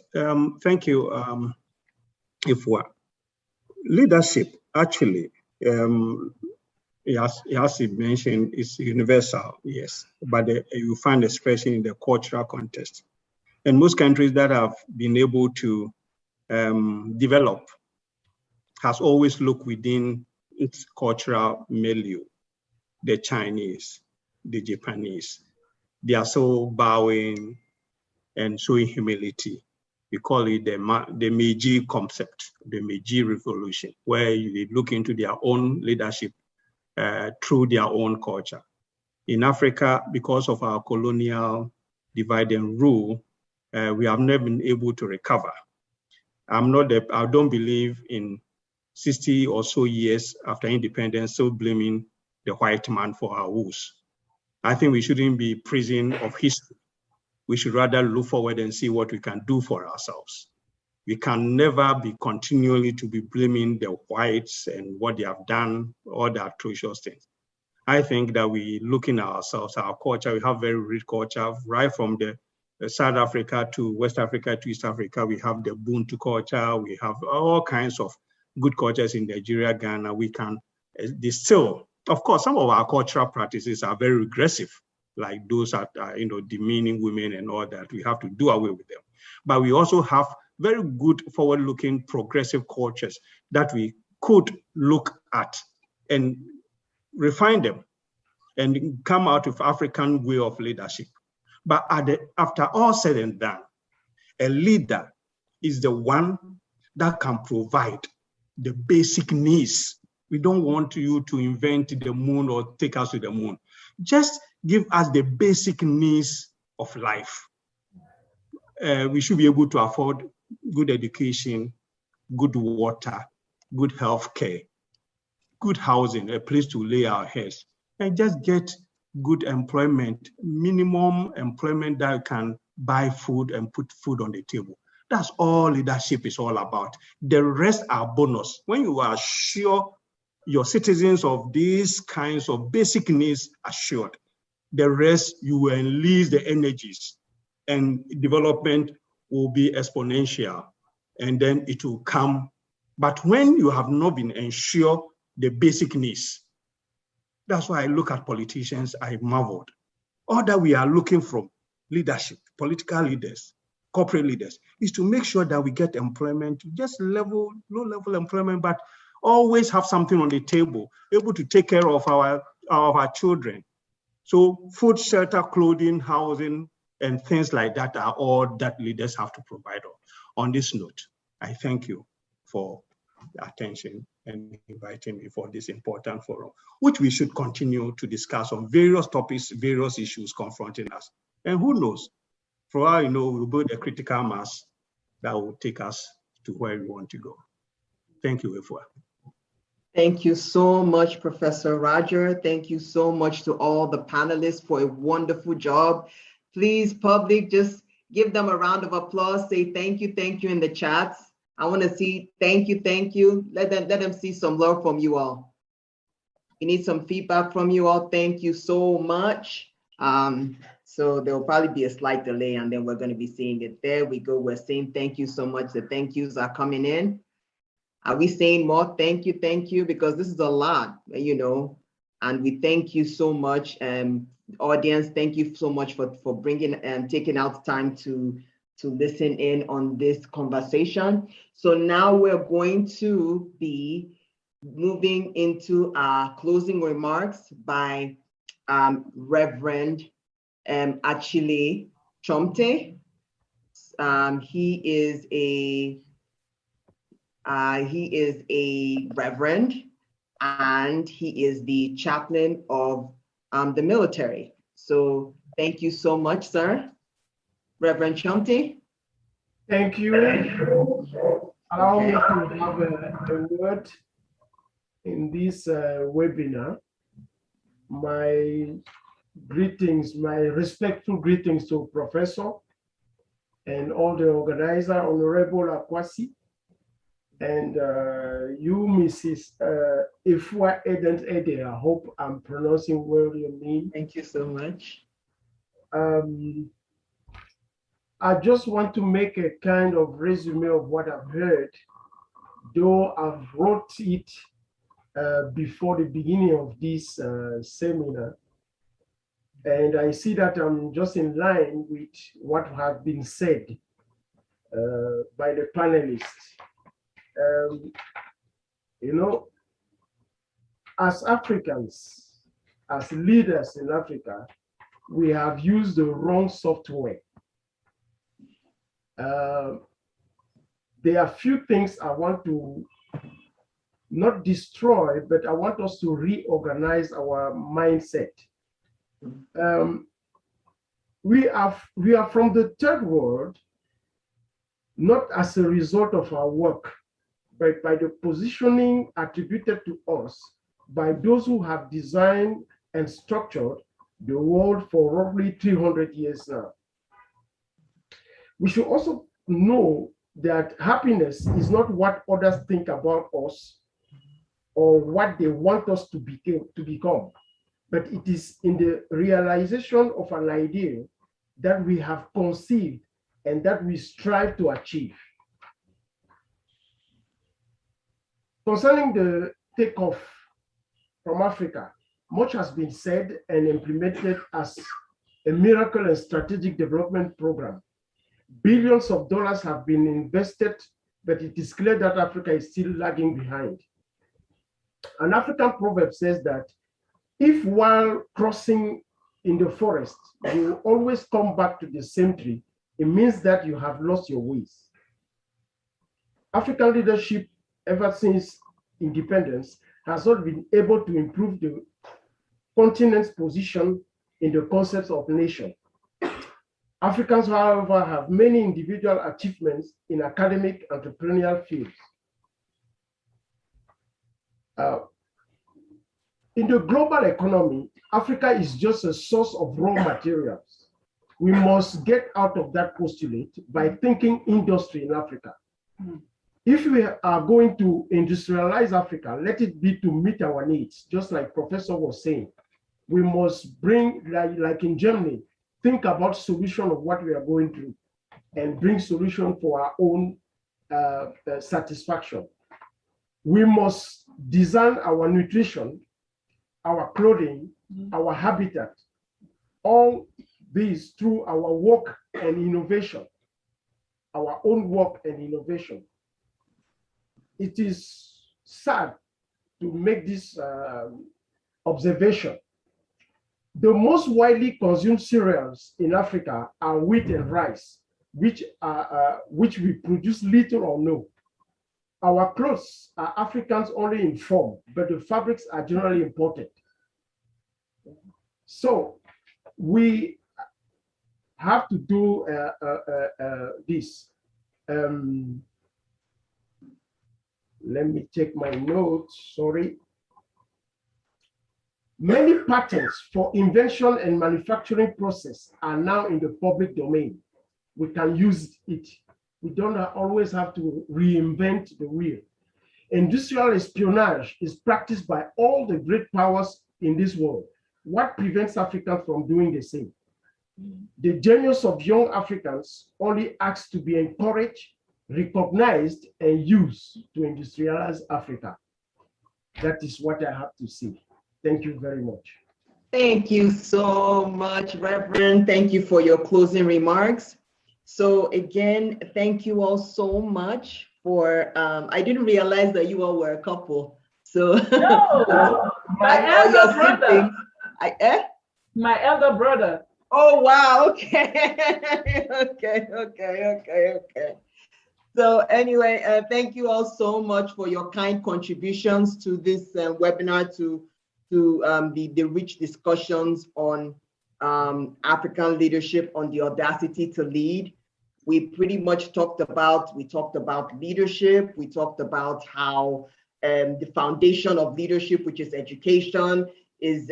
thank you, Ifwa. Leadership, actually, as he mentioned, it's universal, yes, but you find expression in the cultural context. And most countries that have been able to develop has always looked within its cultural milieu. The Chinese, the Japanese, they are so bowing and showing humility. We call it the Meiji concept, the Meiji revolution, where they look into their own leadership through their own culture. In Africa, because of our colonial divide and rule, we have never been able to recover. I don't believe in 60 or so years after independence, still blaming the white man for our woes. I think we shouldn't be prison of history. We should rather look forward and see what we can do for ourselves. We can never be continually to be blaming the whites and what they have done, all the atrocious things. I think that we looking at ourselves, our culture, we have very rich culture, right from the South Africa to West Africa to East Africa. We have the Ubuntu culture, we have all kinds of good cultures in Nigeria, Ghana. We can distill. Of course, some of our cultural practices are very regressive, like those that are, demeaning women and all that. We have to do away with them. But we also have very good forward-looking progressive cultures that we could look at and refine them and come out with African way of leadership. But after all said and done, a leader is the one that can provide the basic needs. We don't want you to invent the moon or take us to the moon. Just give us the basic needs of life. We should be able to afford good education, good water, good health care, good housing, a place to lay our heads, and just get good employment, minimum employment that can buy food and put food on the table. That's all leadership is all about. The rest are bonus. When you are sure your citizens of these kinds of basic needs assured, the rest you will unleash the energies and development will be exponential and then it will come. But when you have not been ensured the basic needs, that's why I look at politicians, I marveled. All that we are looking from leadership, political leaders, corporate leaders, is to make sure that we get employment, just low-level employment, but always have something on the table, able to take care of our children. So food, shelter, clothing, housing, and things like that are all that leaders have to provide. On this note, I thank you for the attention and inviting me for this important forum, which we should continue to discuss on various topics, various issues confronting us. And who knows, for all you know, we'll build a critical mass that will take us to where we want to go. Thank you, Efua. Thank you so much, Professor Roger. Thank you so much to all the panelists for a wonderful job. Please, public, just give them a round of applause. Say thank you in the chats. I want to see thank you. Let them see some love from you all. We need some feedback from you all. Thank you so much. So there will probably be a slight delay and then we're going to be seeing it. There we go. We're saying thank you so much. The thank yous are coming in. Are we saying more? Thank you, because this is a lot, and we thank you so much. Audience, thank you so much for bringing and taking out time to listen in on this conversation. So now we're going to be moving into our closing remarks by Reverend Achille Chomte. He is a reverend and he is the chaplain of the military. So thank you so much, sir. Reverend Chomte. Thank you. Allow me to have a word in this webinar. My greetings, my respectful greetings to Professor and all the organizer, Honorable Akwasi, and you, Mrs. Efua Eden. I hope I'm pronouncing well your name. Thank you so much. I just want to make a kind of resume of what I've heard, though I've wrote it before the beginning of this seminar. And I see that I'm just in line with what has been said by the panelists. You know, as Africans, as leaders in Africa, we have used the wrong software. There are few things I want to not destroy, but I want us to reorganize our mindset. We are from the third world, not as a result of our work, but by the positioning attributed to us by those who have designed and structured the world for roughly 300 years now. We should also know that happiness is not what others think about us or what they want us to become, but it is in the realization of an idea that we have conceived and that we strive to achieve. Concerning the takeoff from Africa, much has been said and implemented as a miracle and strategic development program. Billions of dollars have been invested, but it is clear that Africa is still lagging behind. An African proverb says that if while crossing in the forest, you always come back to the same tree, it means that you have lost your ways. African leadership, ever since independence, has not been able to improve the continent's position in the concept of nation. Africans, however, have many individual achievements in academic entrepreneurial fields. In the global economy, Africa is just a source of raw materials. We must get out of that postulate by thinking industry in Africa. If we are going to industrialize Africa, let it be to meet our needs, just like Professor was saying. We must bring, like in Germany, think about solution of what we are going through and bring solution for our own satisfaction. We must design our nutrition, our clothing, our habitat, all these through our work and innovation, our own work and innovation. It is sad to make this observation. The most widely consumed cereals in Africa are wheat and rice, which we produce little or no. Our clothes are Africans only in form, but the fabrics are generally imported. So we have to do this. Let me take my notes, sorry. Many patents for invention and manufacturing process are now in the public domain. We can use it. We don't always have to reinvent the wheel. Industrial espionage is practiced by all the great powers in this world. What prevents Africans from doing the same? The genius of young Africans only asks to be encouraged, recognized, and used to industrialize Africa. That is what I have to say. Thank you very much. Thank you so much, Reverend. Thank you for your closing remarks. So again, thank you all so much for, I didn't realize that you all were a couple. So no, my elder brother. My elder brother. Oh, wow, okay. Okay. So anyway, thank you all so much for your kind contributions to this webinar, to the rich discussions on African leadership, on the audacity to lead. We pretty much talked about leadership. We talked about how the foundation of leadership, which is education, is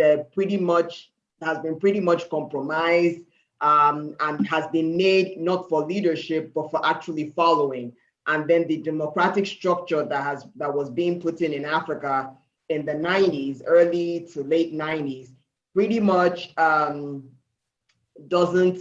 has been pretty much compromised and has been made not for leadership, but for actually following. And then the democratic structure that was being put in Africa in the 90s, early to late 90s, pretty much doesn't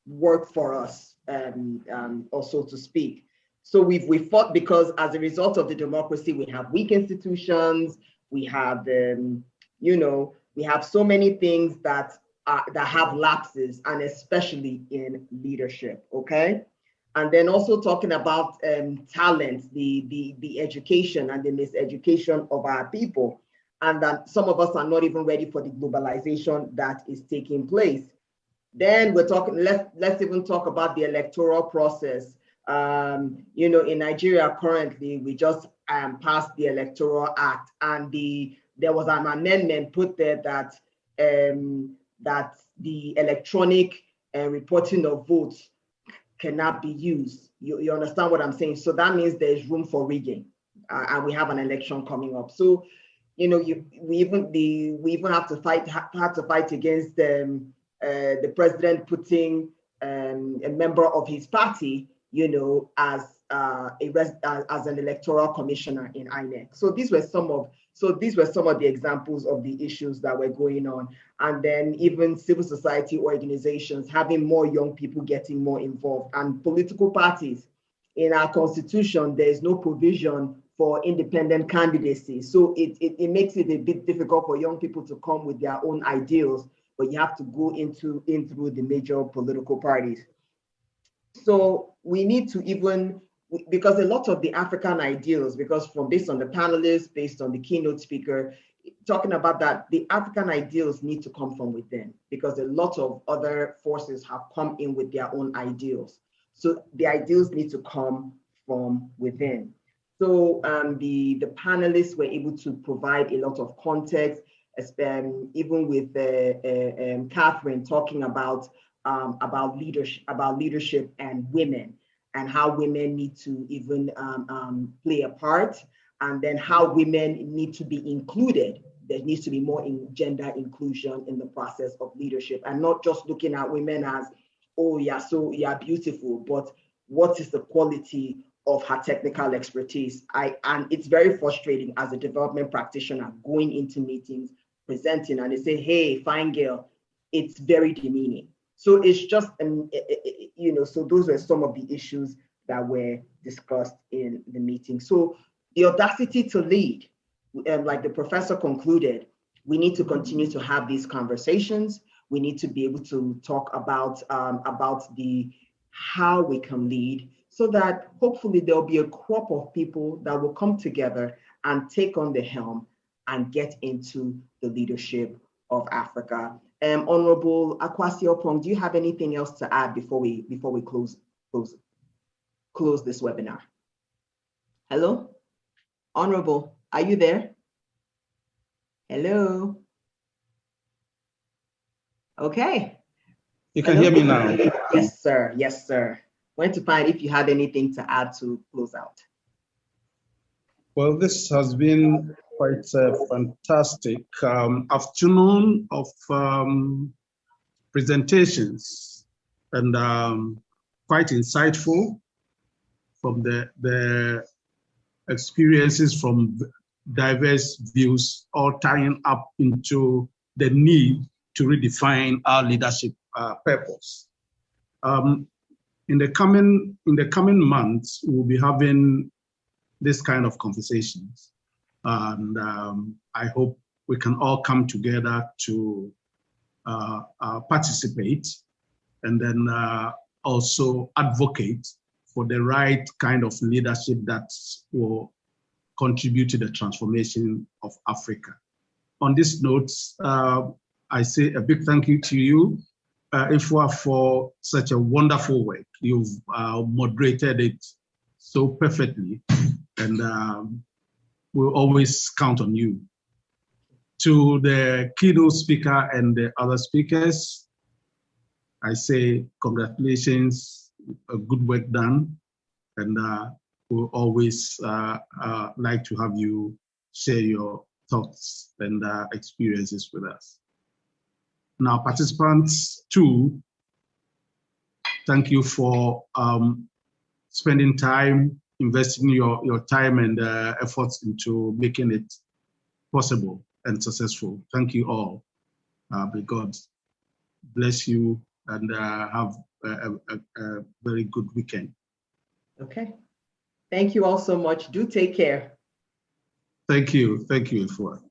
work for us, or so to speak. So we fought because as a result of the democracy, we have weak institutions, We have, we have so many things that have lapses, and especially in leadership. Okay. And then also talking about talent, the education and the miseducation of our people, and that some of us are not even ready for the globalization that is taking place. Then we're talking, let's even talk about the electoral process. In Nigeria currently, we just passed the Electoral Act, and there was an amendment put there that that the electronic reporting of votes cannot be used. You understand what I'm saying? So that means there's room for rigging, and we have an election coming up. So, we even have to fight against the president putting a member of his party, as an electoral commissioner in INEC. So these were some of the examples of the issues that were going on. And then even civil society organizations having more young people getting more involved, and political parties. In our constitution, there is no provision for independent candidacy. So it makes it a bit difficult for young people to come with their own ideals, but you have to go in through the major political parties. So we need to because a lot of the African ideals, based on the panelists, based on the keynote speaker, talking about that, the African ideals need to come from within, because a lot of other forces have come in with their own ideals. So the ideals need to come from within. So the panelists were able to provide a lot of context, even with Catherine talking about leadership and women, and how women need to even play a part, and then how women need to be included. There needs to be more gender inclusion in the process of leadership, and not just looking at women as, oh yeah, so yeah, beautiful, but what is the quality of her technical expertise? And it's very frustrating as a development practitioner going into meetings, presenting, and they say, hey, fine girl. It's very demeaning. So it's just, so those were some of the issues that were discussed in the meeting. So the audacity to lead, like the professor concluded, we need to continue to have these conversations. We need to be able to talk about how we can lead, so that hopefully there'll be a crop of people that will come together and take on the helm and get into the leadership of Africa. Honorable Akwasi-Oppong, do you have anything else to add before we close this webinar? Hello, Honorable, are you there? Hello. Okay. You can hear me now. Yes, sir. Yes, sir. Went to find if you had anything to add to close out. Well, this has been quite a fantastic afternoon of presentations, and quite insightful from the experiences from diverse views, all tying up into the need to redefine our leadership purpose. In the coming months, we'll be having this kind of conversations. And I hope we can all come together to participate, and then also advocate for the right kind of leadership that will contribute to the transformation of Africa. On this note, I say a big thank you to you, Ifua, for such a wonderful work. You've moderated it so perfectly, and we'll always count on you. To the keynote speaker and the other speakers, I say congratulations, a good work done, and we'll always like to have you share your thoughts and experiences with us. Now, participants too, thank you for spending time, investing your time and efforts into making it possible and successful. Thank you all. May God bless you, and have a very good weekend. Okay. Thank you all so much. Do take care. Thank you, Ifua.